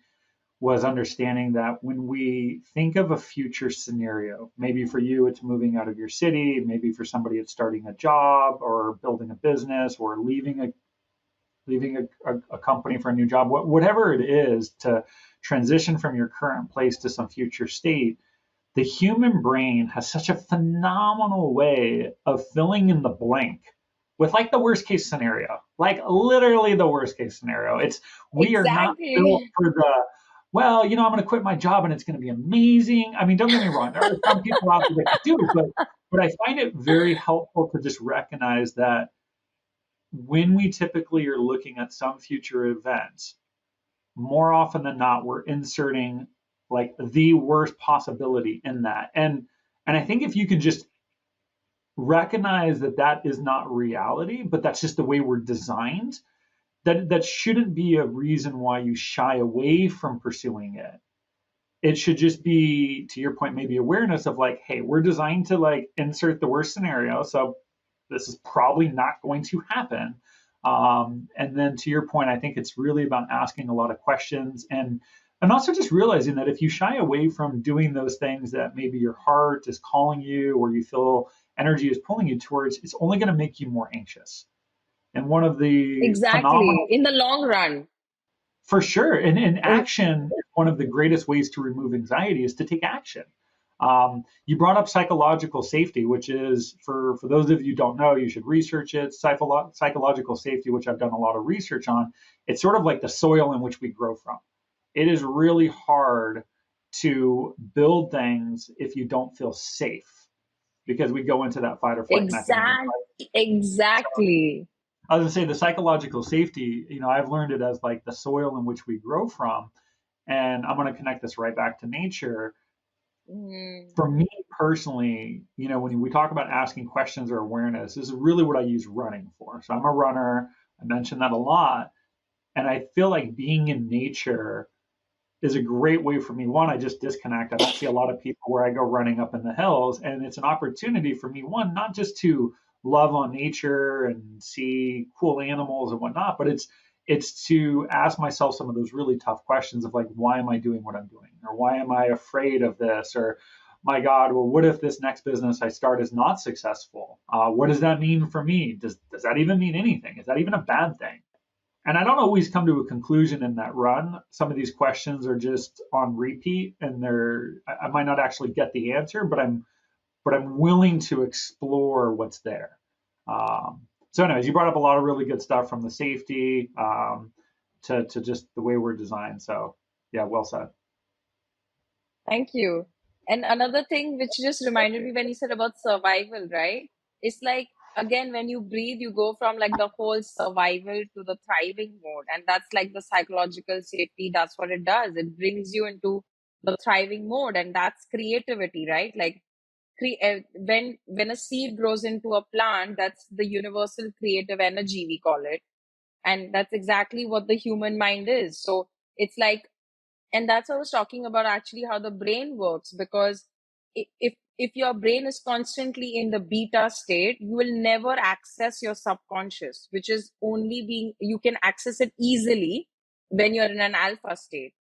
was understanding that when we think of a future scenario, maybe for you it's moving out of your city, maybe for somebody it's starting a job or building a business or leaving a company for a new job, whatever it is, to transition from your current place to some future state, the human brain has such a phenomenal way of filling in the blank with like the worst case scenario, like literally the worst case scenario. We are not built exactly. for well, I'm going to quit my job and it's going to be amazing. I mean, don't get me wrong. There are some people out there that can do it, but I find it very helpful to just recognize that when we typically are looking at some future event, more often than not, we're inserting like the worst possibility in that. And I think if you can just recognize that that is not reality, but that's just the way we're designed, that shouldn't be a reason why you shy away from pursuing it. It should just be, to your point, maybe awareness of like, hey, we're designed to like insert the worst scenario. So this is probably not going to happen. And then to your point, I think it's really about asking a lot of questions, and also just realizing that if you shy away from doing those things that maybe your heart is calling you or you feel energy is pulling you towards, it's only going to make you more anxious. And one of the Exactly. phenomenal, In the long run. for sure, and In, action is one of the greatest ways to remove anxiety is to take action. You brought up psychological safety, which is, for those of you who don't know, you should research it. Psychological safety, which I've done a lot of research on, it's sort of like the soil in which we grow from. It is really hard to build things if you don't feel safe, because we go into that fight or flight mechanism. exactly. I was gonna say the psychological safety, I've learned it as like the soil in which we grow from. And I'm going to connect this right back to nature. Mm, For me personally, when we talk about asking questions or awareness, this is really what I use running for. So I'm a runner. I mention that a lot. And I feel like being in nature is a great way for me. One, I just disconnect. I don't see a lot of people where I go running up in the hills. And it's an opportunity for me, one, not just to love on nature and see cool animals and whatnot, but it's to ask myself some of those really tough questions of like, why am I doing what I'm doing? Or why am I afraid of this? Or my God, well, what if this next business I start is not successful? What does that mean for me? Does that even mean anything? Is that even a bad thing? And I don't always come to a conclusion in that run. Some of these questions are just on repeat, and I might not actually get the answer, but I'm willing to explore what's there. So, anyways, you brought up a lot of really good stuff, from the safety to just the way we're designed. So, yeah, well said. thank you. And another thing which just reminded me when you said about survival, right? It's like, again, when you breathe, you go from like the whole survival to the thriving mode. And that's like the psychological safety. That's what it does. It brings you into the thriving mode. And that's creativity, right? Like, when a seed grows into a plant, that's the universal creative energy, we call it. And that's exactly what the human mind is. So it's like, and that's what I was talking about, actually how the brain works. Because if your brain is constantly in the beta state, you will never access your subconscious, which is only being, you can access it easily when you're in an alpha state.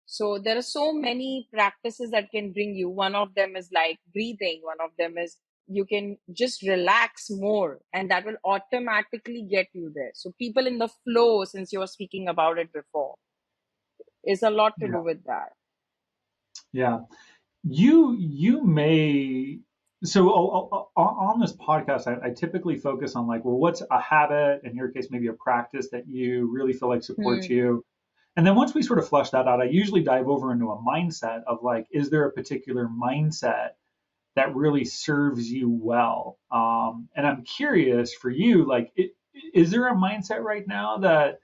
So there are so many practices that can bring you. One of them is like breathing. One of them is you can just relax more, and that will automatically get you there. So people in the flow, since you were speaking about it before, is a lot to Yeah. do with that. Yeah. You may, so on this podcast, I typically focus on like, well, what's a habit, in your case, maybe a practice that you really feel like supports Hmm. you. And then once we sort of flesh that out, I usually dive over into a mindset of like, is there a particular mindset that really serves you well? And I'm curious for you, like, is there a mindset right now that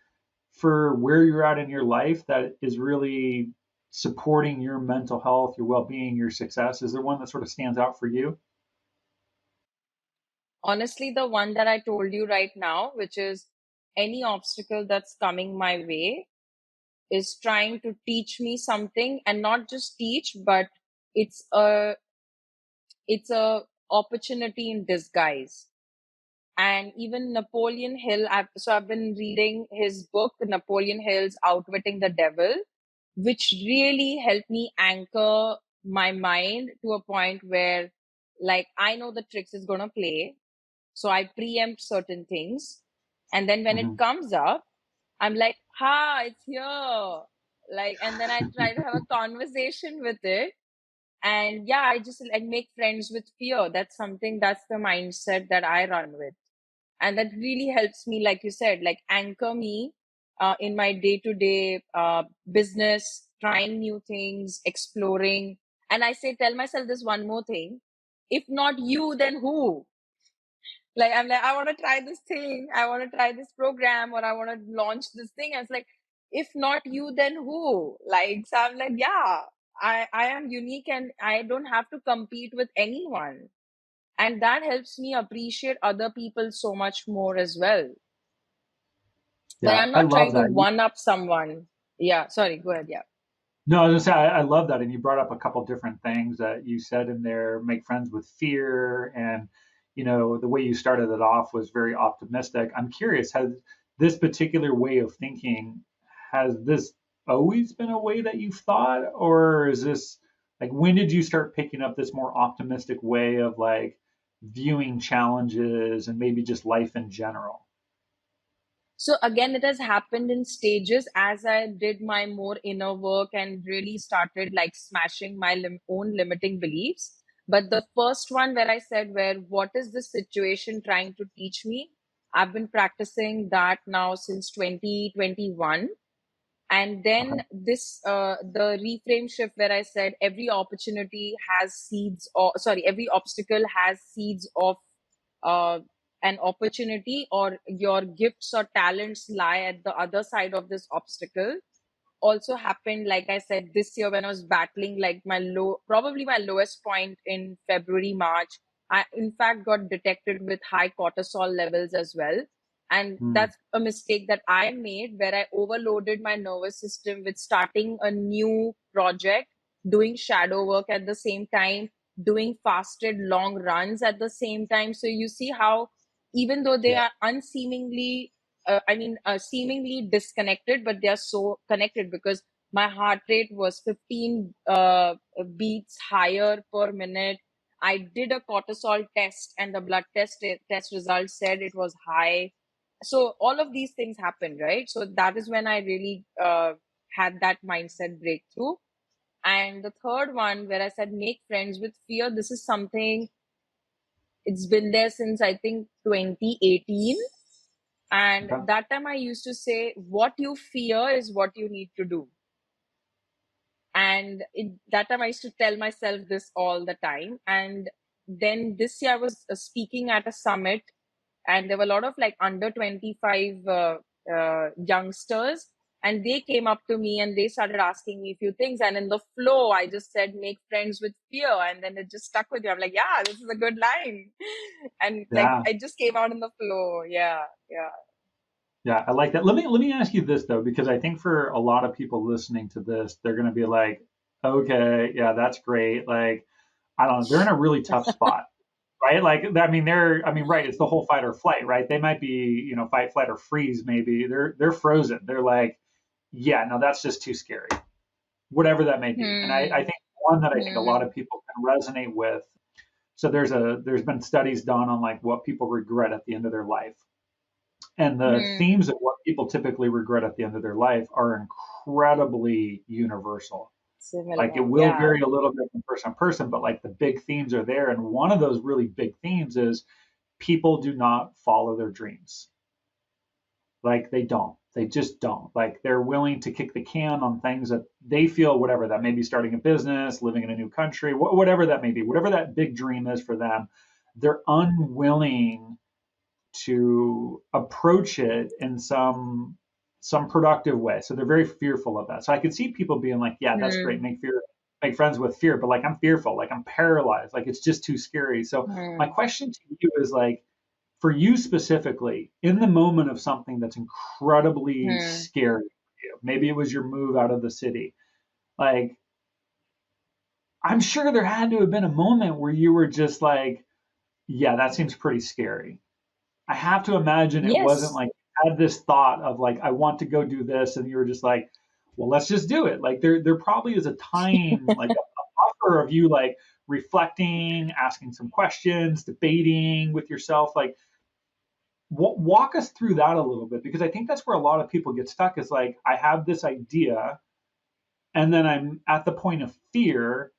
for where you're at in your life that is really supporting your mental health, your well-being, your success? Is there one that sort of stands out for you? Honestly, the one that I told you right now, which is any obstacle that's coming my way, is trying to teach me something, and not just teach, but it's a it's a opportunity in disguise. And even Napoleon Hill, I've been reading his book, Napoleon Hill's Outwitting the Devil, which really helped me anchor my mind to a point where, like, I know the tricks is going to play. So I preempt certain things. And then when it Hmm. comes up, I'm like, ha, it's here. Like, and then I try to have a conversation with it. And yeah, I just like make friends with fear. That's the mindset that I run with. And that really helps me, like you said, like anchor me in my day to day business, trying new things, exploring. And I say, tell myself this one more thing: if not you, then who? Like, I'm like, I want to try this thing, I want to try this program, or I want to launch this thing. And it's like, if not you, then who? Like, so I'm like, yeah, I am unique, and I don't have to compete with anyone. And that helps me appreciate other people so much more as well. Like, Yeah, I'm I not love trying to that. one up someone. Yeah, sorry, go ahead. Yeah. No, I was gonna say I love that, and you brought up a couple different things that you said in there. Make friends with fear, and the way you started it off was very optimistic. I'm curious, has this particular way of thinking, has this always been a way that you've thought, or is this like when did you start picking up this more optimistic way of like viewing challenges and maybe just life in general? So again, it has happened in stages as I did my more inner work and really started like smashing my own limiting beliefs. But the first one where I said, where what is this situation trying to teach me? I've been practicing that now since 2021. And Okay. then this the reframe shift where I said every opportunity has seeds, or sorry, every obstacle has seeds of uh, an opportunity, or your gifts or talents lie at the other side of this obstacle. Also happened, like I said, this year when I was battling like probably my lowest point in February, March. I, in fact, got detected with high cortisol levels as well. And Hmm. that's a mistake that I made, where I overloaded my nervous system with starting a new project, doing shadow work at the same time, doing fasted long runs at the same time. So you see how, even though they Yeah. are unseemingly seemingly disconnected, but they are so connected, because my heart rate was 15 beats higher per minute. I did a cortisol test, and the blood test results said it was high. So all of these things happened, right? So that is when I really had that mindset breakthrough. And the third one, where I said make friends with fear, this is something, it's been there since I think 2018. And Okay. that time I used to say, what you fear is what you need to do. And that time I used to tell myself this all the time. And then this year I was speaking at a summit, and there were a lot of like under 25 youngsters. And they came up to me and they started asking me a few things. And in the flow, I just said, make friends with fear. And then it just stuck with you. I'm like, yeah, this is a good line. And like, Yeah. it just came out in the flow. Yeah. Yeah. Yeah, I like that. Let me ask you this though, because I think for a lot of people listening to this, they're going to be like, okay, yeah, that's great. Like, I don't know, they're in a really tough spot, right? Like, I mean, right, it's the whole fight or flight, right? They might be, fight, flight, or freeze. Maybe they're frozen. They're like, yeah, no, that's just too scary, whatever that may be. And I Hmm. think one that I think a lot Hmm. of people can resonate with. So there's been studies done on like what people regret at the end of their life. And the Hmm. themes of what people typically regret at the end of their life are incredibly universal. Like it Similar. will Yeah. vary a little bit from person to person, but like the big themes are there. And one of those really big themes is people do not follow their dreams. Like they don't. They just don't. Like they're willing to kick the can on things that they feel, whatever that may be, starting a business, living in a new country, whatever that may be, whatever that big dream is for them, they're unwilling to approach it in some productive way. So they're very fearful of that. So I could see people being like, yeah, that's great, Hmm. make friends with fear, but like I'm fearful, like I'm paralyzed, like it's just too scary. So my Hmm. question to you is like, for you specifically, in the moment of something that's incredibly Hmm. scary for you, maybe it was your move out of the city, like I'm sure there had to have been a moment where you were just like, yeah, that seems pretty scary. I have to imagine it wasn't Yes. like you had this thought of like I want to go do this, and you were just like, well, let's just do it. Like there probably is a time, like a buffer of you like reflecting, asking some questions, debating with yourself. Like walk us through that a little bit, because I think that's where a lot of people get stuck. Is like I have this idea, and then I'm at the point of fear.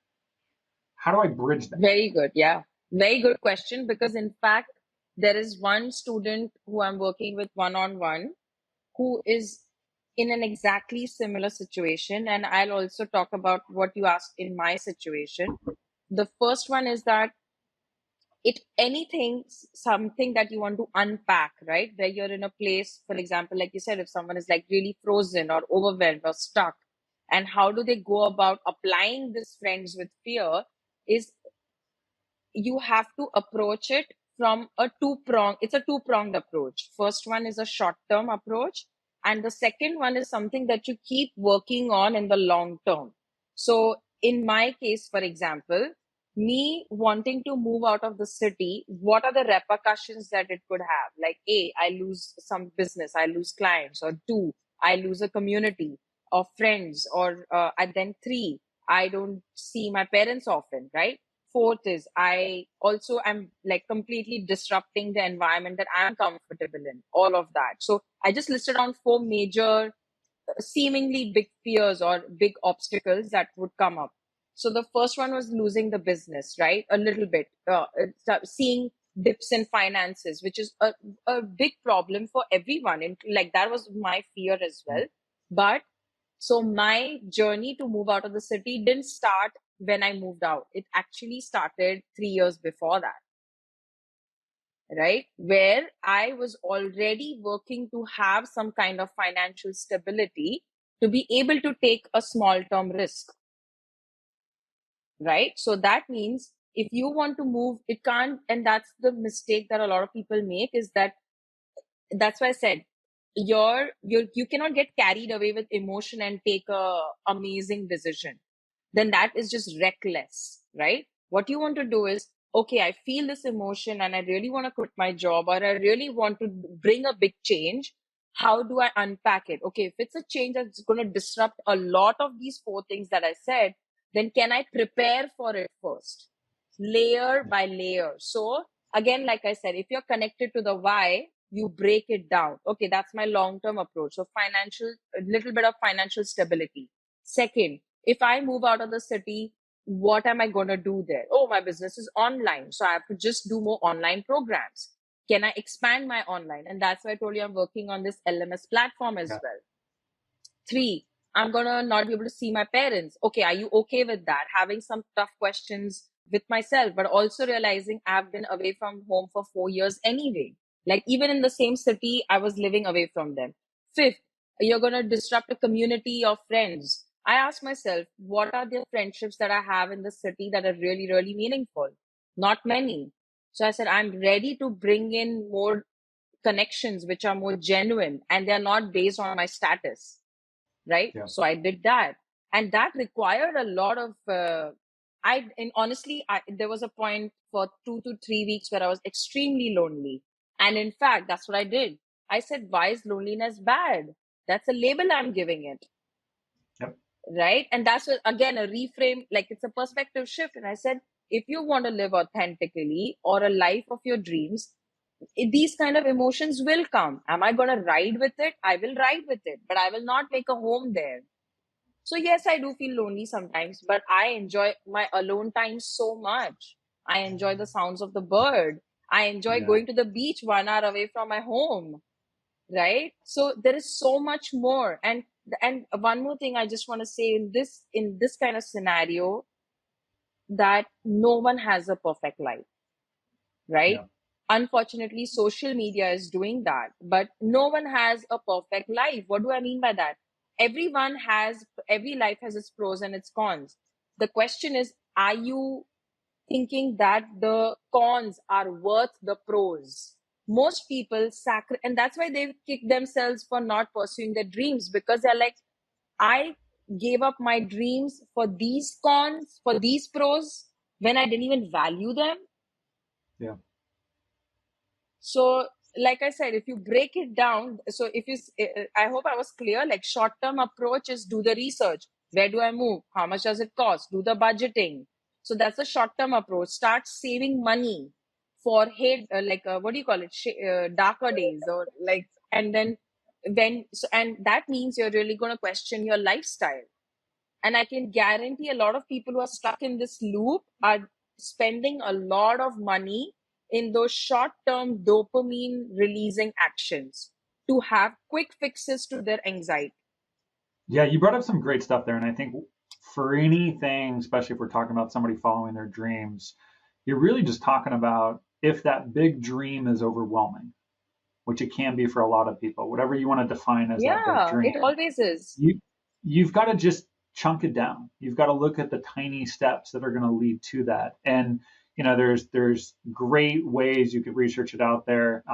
How do I bridge that? Very good. Yeah. Very good question. Because in fact, there is one student who I'm working with one on one who is in an exactly similar situation. And I'll also talk about what you asked in my situation. The first one is that it anything something that you want to unpack, right, where you're in a place, for example, like you said, if someone is like really frozen or overwhelmed or stuck, and how do they go about applying this friends with fear, is you have to approach it from a two pronged approach. First one is a short term approach, and the second one is something that you keep working on in the long term. So in my case, for example, me wanting to move out of the city, what are the repercussions that it could have? Like, A, I lose some business, I lose clients, or two, I lose a community of friends, or and then three, I don't see my parents often, right? Fourth is I also am like completely disrupting the environment that I'm comfortable in, all of that. So I just listed on four major, seemingly big fears or big obstacles that would come up. So the first one was losing the business, right? A little bit, seeing dips in finances, which is a big problem for everyone. And like that was my fear as well. But so my journey to move out of the city didn't start when I moved out. It actually started 3 years before that, right? Where I was already working to have some kind of financial stability to be able to take a small term risk, right? So that means if you want to move, it can't, and that's the mistake that a lot of people make, is that that's why I said you cannot get carried away with emotion and take a amazing decision. Then that is just reckless, right? What you want to do is, okay, I feel this emotion and I really want to quit my job, or I really want to bring a big change. How do I unpack it? Okay, if it's a change that's going to disrupt a lot of these four things that I said, then can I prepare for it first, layer by layer? So again, like I said, if you're connected to the why, you break it down. Okay, that's my long term approach. So financial, a little bit of financial stability. Second, if I move out of the city, what am I going to do there? Oh, my business is online, so I have to just do more online programs. Can I expand my online? And that's why I told you I'm working on this LMS platform as Yeah. well. Three, I'm gonna not be able to see my parents. Okay, are you okay with that? Having some tough questions with myself, but also realizing I've been away from home for 4 years anyway. Like even in the same city, I was living away from them. Fifth, you're gonna disrupt a community of friends. I asked myself, what are the friendships that I have in the city that are really, really meaningful? Not many. So I said, I'm ready to bring in more connections which are more genuine and they're not based on my status, right? Yeah. So I did that, and that required a lot of. And honestly, there was a point for 2 to 3 weeks where I was extremely lonely, and in fact, that's what I did. I said, "Why is loneliness bad? That's a label I'm giving it." Yep. Right? And that's again a reframe, like it's a perspective shift. And I said, if you want to live authentically or a life of your dreams, these kind of emotions will come. Am I going to ride with it? I will ride with it, but I will not make a home there. So yes, I do feel lonely sometimes, but I enjoy my alone time so much. I enjoy the sounds of the bird. I enjoy Yeah. going to the beach 1 hour away from my home, right? So there is so much more. And one more thing I just want to say, in this kind of scenario, that no one has a perfect life, right? Yeah. Unfortunately, social media is doing that, but no one has a perfect life. What do I mean by that? Every life has its pros and its cons. The question is, are you thinking that the cons are worth the pros? Most people and that's why they kick themselves for not pursuing their dreams, because they're like, I gave up my dreams for these cons, for these pros, when I didn't even value them. Yeah. So, like I said, if you break it down, so if you, I hope I was clear. Like, short term approach is do the research. Where do I move? How much does it cost? Do the budgeting. So that's a short term approach. Start saving money for what do you call it? Darker days, or like, and then and that means you're really going to question your lifestyle. And I can guarantee a lot of people who are stuck in this loop are spending a lot of money in those short term dopamine releasing actions to have quick fixes to their anxiety. Yeah, you brought up some great stuff there. And I think for anything, especially if we're talking about somebody following their dreams, you're really just talking about if that big dream is overwhelming, which it can be for a lot of people, whatever you want to define as that big Yeah, dream, it always is. you've got to just chunk it down. You've got to look at the tiny steps that are going to lead to that. And there's great ways you could research it out there.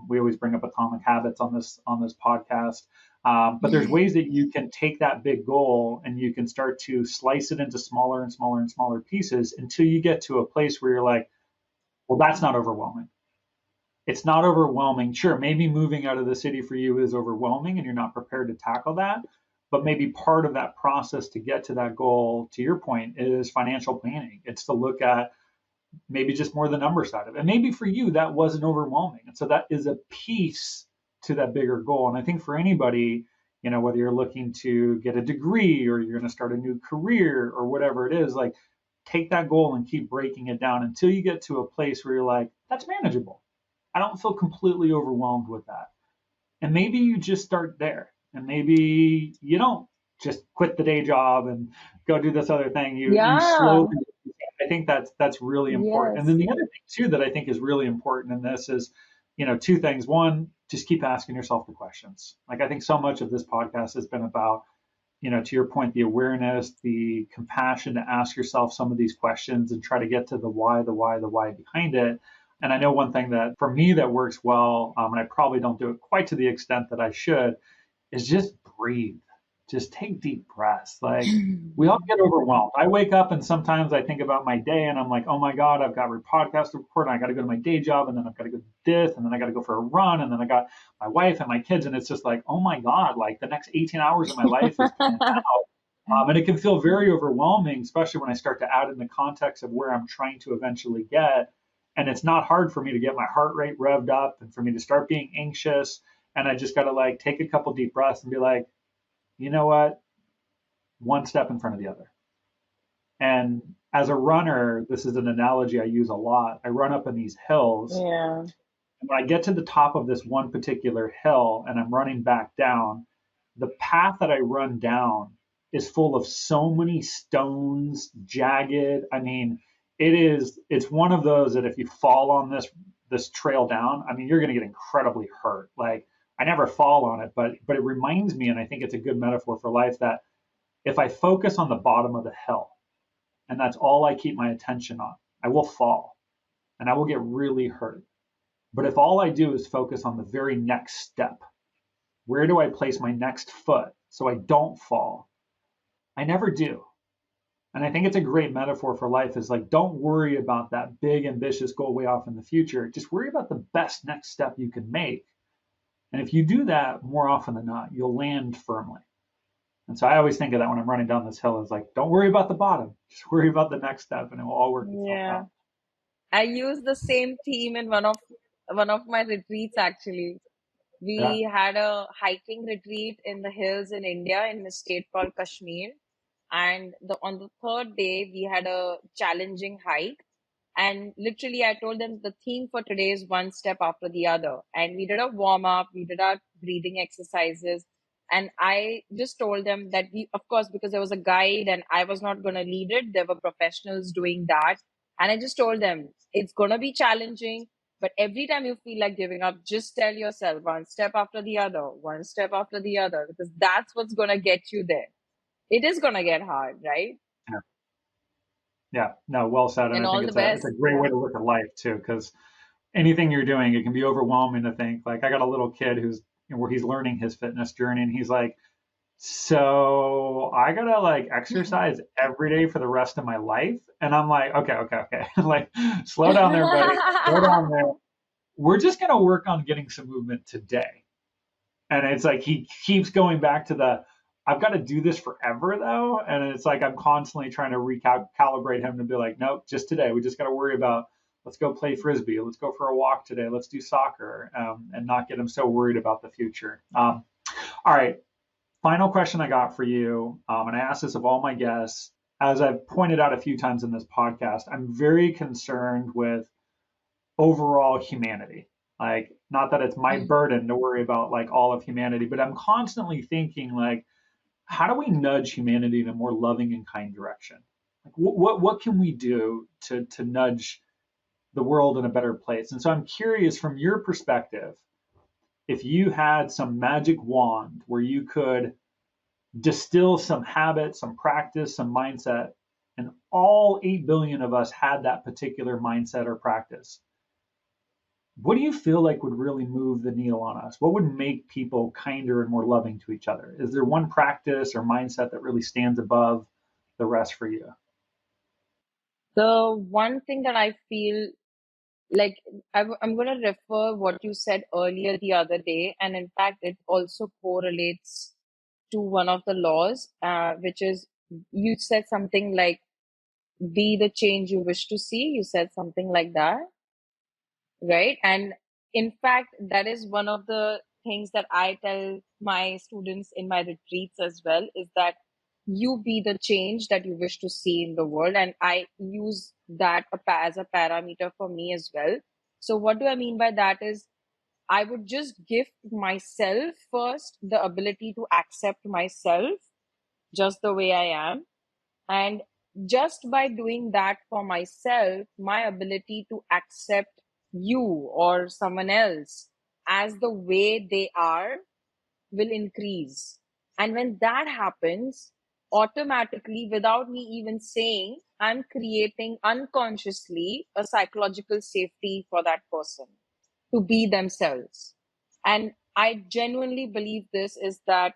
We always bring up atomic habits on this podcast. But there's ways that you can take that big goal and you can start to slice it into smaller and smaller and smaller pieces until you get to a place where you're like, well, that's not overwhelming. It's not overwhelming. Sure, maybe moving out of the city for you is overwhelming and you're not prepared to tackle that. But maybe part of that process to get to that goal, to your point, is financial planning. It's to look at maybe just more the number side of it. And maybe for you, that wasn't overwhelming. And so that is a piece to that bigger goal. And I think for anybody, whether you're looking to get a degree or you're going to start a new career or whatever it is, like take that goal and keep breaking it down until you get to a place where you're like, that's manageable. I don't feel completely overwhelmed with that. And maybe you just start there. And maybe you don't just quit the day job and go do this other thing. You slowly. Yeah. I think that's really important. And Yes. then the other thing too that I think is really important in this is, two things. One, just keep asking yourself the questions. Like I think so much of this podcast has been about, to your point, the awareness, the compassion to ask yourself some of these questions and try to get to the why behind it. And I know one thing that for me that works well, and I probably don't do it quite to the extent that I should, is just breathe. Just take deep breaths. Like we all get overwhelmed. I wake up and sometimes I think about my day and I'm like, oh my God, I've got a podcast to record and I got to go to my day job and then I've got to go to this and then I got to go for a run and then I got my wife and my kids and it's just like, oh my God, like the next 18 hours of my life is planned out. And it can feel very overwhelming, especially when I start to add in the context of where I'm trying to eventually get. And it's not hard for me to get my heart rate revved up and for me to start being anxious. And I just got to like take a couple deep breaths and be like, you know what? One step in front of the other. And as a runner, this is an analogy I use a lot. I run up in these hills. Yeah. And when I get to the top of this one particular hill and I'm running back down, the path that I run down is full of so many stones, jagged. I mean, it's one of those that if you fall on this trail down, I mean, you're going to get incredibly hurt. Like I never fall on it, but it reminds me, and I think it's a good metaphor for life, that if I focus on the bottom of the hill and that's all I keep my attention on, I will fall and I will get really hurt. But if all I do is focus on the very next step, where do I place my next foot so I don't fall? I never do. And I think it's a great metaphor for life is like, don't worry about that big, ambitious goal way off in the future. Just worry about the best next step you can make. And if you do that more often than not, you'll land firmly. And so I always think of that when I'm running down this hill is like, don't worry about the bottom, just worry about the next step and it will all work itself Yeah. out. I use the same theme in one of my retreats actually. Yeah. We had a hiking retreat in the hills in India in a state called Kashmir. And on the third day, we had a challenging hike. And literally, I told them the theme for today is one step after the other. And we did a warm up, we did our breathing exercises. And I just told them that we, of course, because there was a guide and I was not going to lead it, there were professionals doing that. And I just told them it's going to be challenging. But every time you feel like giving up, just tell yourself one step after the other, one step after the other, because that's what's going to get you there. It is going to get hard, right? Yeah. Yeah. No, well said. And And I think all the it's a best. great way Yeah. to look at life too, because anything you're doing, it can be overwhelming to think. Like I got a little kid who's where he's learning his fitness journey, and he's like, so I gotta like exercise every day for the rest of my life. And I'm like, okay. Like, slow down there, buddy. Slow down there. We're just gonna work on getting some movement today. And it's like he keeps going back to the I've got to do this forever though. And it's like I'm constantly trying to recalibrate him to be like, nope, just today. We just got to worry about let's go play frisbee, let's go for a walk today, let's do soccer, and not get him so worried about the future. All right, final question I got for you, and I ask this of all my guests. As I've pointed out a few times in this podcast, I'm very concerned with overall humanity. Like, not that it's my Mm. burden to worry about like all of humanity, but I'm constantly thinking like, how do we nudge humanity in a more loving and kind direction? Like, what can we do to nudge the world in a better place? And so I'm curious from your perspective, if you had some magic wand where you could distill some habit, some practice, some mindset, and all 8 billion of us had that particular mindset or practice, what do you feel like would really move the needle on us? What would make people kinder and more loving to each other? Is there one practice or mindset that really stands above the rest for you? The one thing that I feel like I'm going to refer what you said earlier the other day, and in fact, it also correlates to one of the laws, which is you said something like be the change you wish to see. You said something like that, right? And in fact, that is one of the things that I tell my students in my retreats as well is that you be the change that you wish to see in the world. And I use that as a parameter for me as well. So, what do I mean by that is I would just give myself first the ability to accept myself just the way I am. And just by doing that for myself, my ability to accept you or someone else as the way they are will increase. And when that happens, automatically, without me even saying, I'm creating unconsciously a psychological safety for that person to be themselves. And I genuinely believe this is that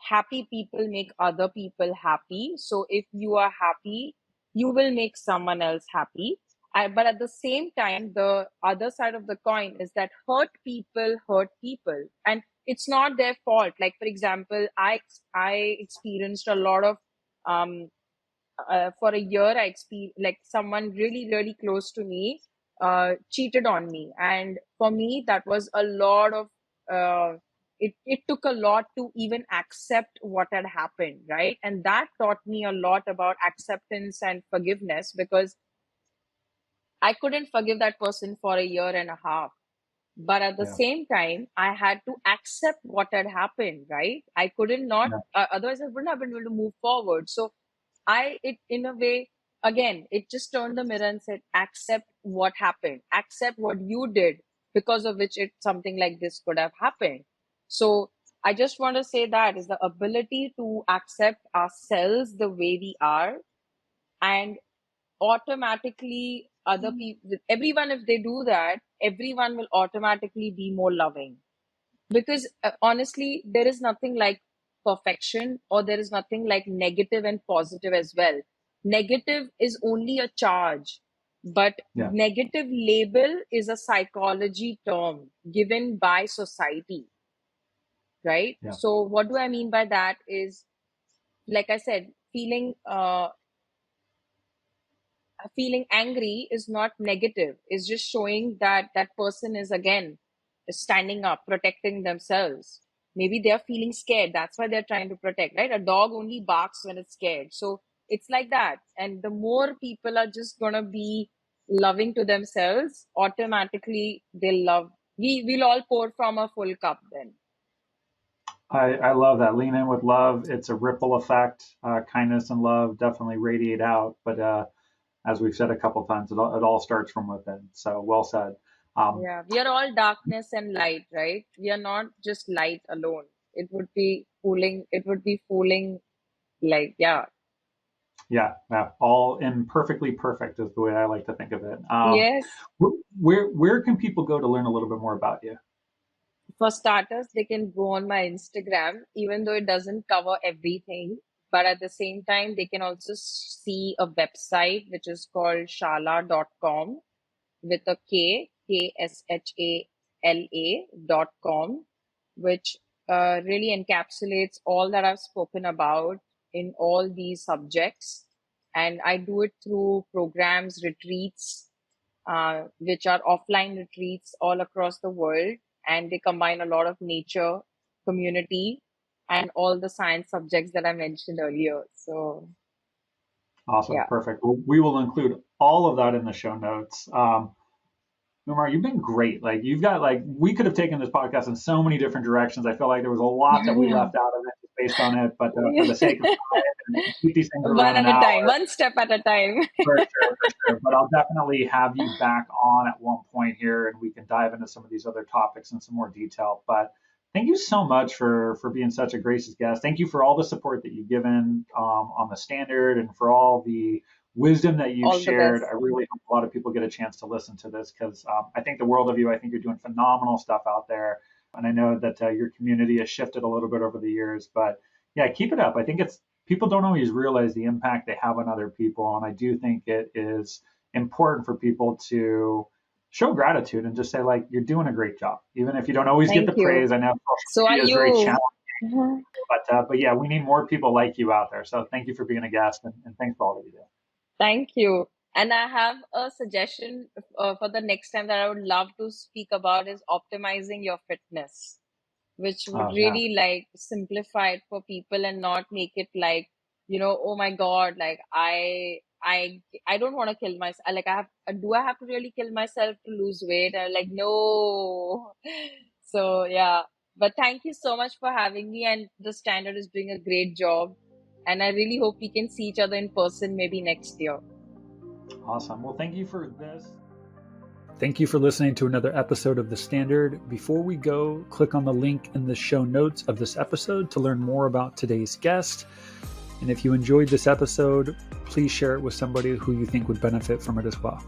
happy people make other people happy. So if you are happy, you will make someone else happy. But at the same time, the other side of the coin is that hurt people, and it's not their fault. Like for example, I experienced a lot of um, for a year I experienced like someone really close to me cheated on me, and for me that was a lot of it took a lot to even accept what had happened, right? And that taught me a lot about acceptance and forgiveness, because I couldn't forgive that person for a year and a half, but at the Yeah. same time I had to accept what had happened, right? I couldn't not Yeah. otherwise I wouldn't have been able to move forward. So it in a way, again, it just turned the mirror and said, accept what happened, accept what you did, because of which it something like this could have happened. So I just want to say that is the ability to accept ourselves the way we are, and automatically other people, everyone, if they do that, everyone will automatically be more loving. Because honestly, there is nothing like perfection, or there is nothing like negative and positive as well. Negative is only a charge, but Yeah. negative label is a psychology term given by society, right? Yeah. So what do I mean by that is, like I said, feeling angry is not negative. It's just showing that that person is, again, standing up, protecting themselves. Maybe they're feeling scared, that's why they're trying to protect, right? A dog only barks when it's scared. So it's like that. And the more people are just gonna be loving to themselves, automatically they'll love. We'll all pour from a full cup then. I love that. Lean in with love. It's a ripple effect. Kindness and love definitely radiate out. But as we've said a couple times, it all starts from within. So well said. Um, Yeah, we are all darkness and light, right? We are not just light alone. It would be fooling, like, yeah. yeah, all imperfectly perfect is the way I like to think of it. Yes. Where can people go to learn a little bit more about you? For starters, they can go on my Instagram, even though it doesn't cover everything. But at the same time, they can also see a website which is called shala.com, with a KSHALA.com, which really encapsulates all that I've spoken about in all these subjects. And I do it through programs, retreats, which are offline retreats all across the world. And they combine a lot of nature, community, and all the science subjects that I mentioned earlier. So, Awesome, yeah. perfect. Well, we will include all of that in the show notes. Umar, you've been great. Like you've got we could have taken this podcast in so many different directions. I feel like there was a lot that we Yeah. left out of it just based on it, but for the sake of time and keep these things One around an at a hour, time, one step at a time. for sure. But I'll definitely have you back on at one point here, and we can dive into some of these other topics in some more detail. But thank you so much for being such a gracious guest. Thank you for all the support that you've given on the standard, and for all the wisdom that you've All the shared. best. I really hope a lot of people get a chance to listen to this because I think the world of you. I think you're doing phenomenal stuff out there, and I know that your community has shifted a little bit over the years. But yeah, keep it up. I think it's people don't always realize the impact they have on other people, and I do think it is important for people to show gratitude and just say like you're doing a great job, even if you don't always get Thank the you. praise. I know social So are media is very you. challenging, Mhm. but yeah, we need more people like you out there. So thank you for being a guest, and thanks for all that you do. Thank you. And I have a suggestion for the next time that I would love to speak about is optimizing your fitness, which would Oh yeah. really like simplify it for people and not make it like, oh my God, like I don't want to kill myself. Like do I have to really kill myself to lose weight? And like, no. So yeah, but thank you so much for having me, and the standard is doing a great job. And I really hope we can see each other in person maybe next year. Awesome. Well, thank you for this. Thank you for listening to another episode of The Standard. Before we go, click on the link in the show notes of this episode to learn more about today's guest. And if you enjoyed this episode, please share it with somebody who you think would benefit from it as well.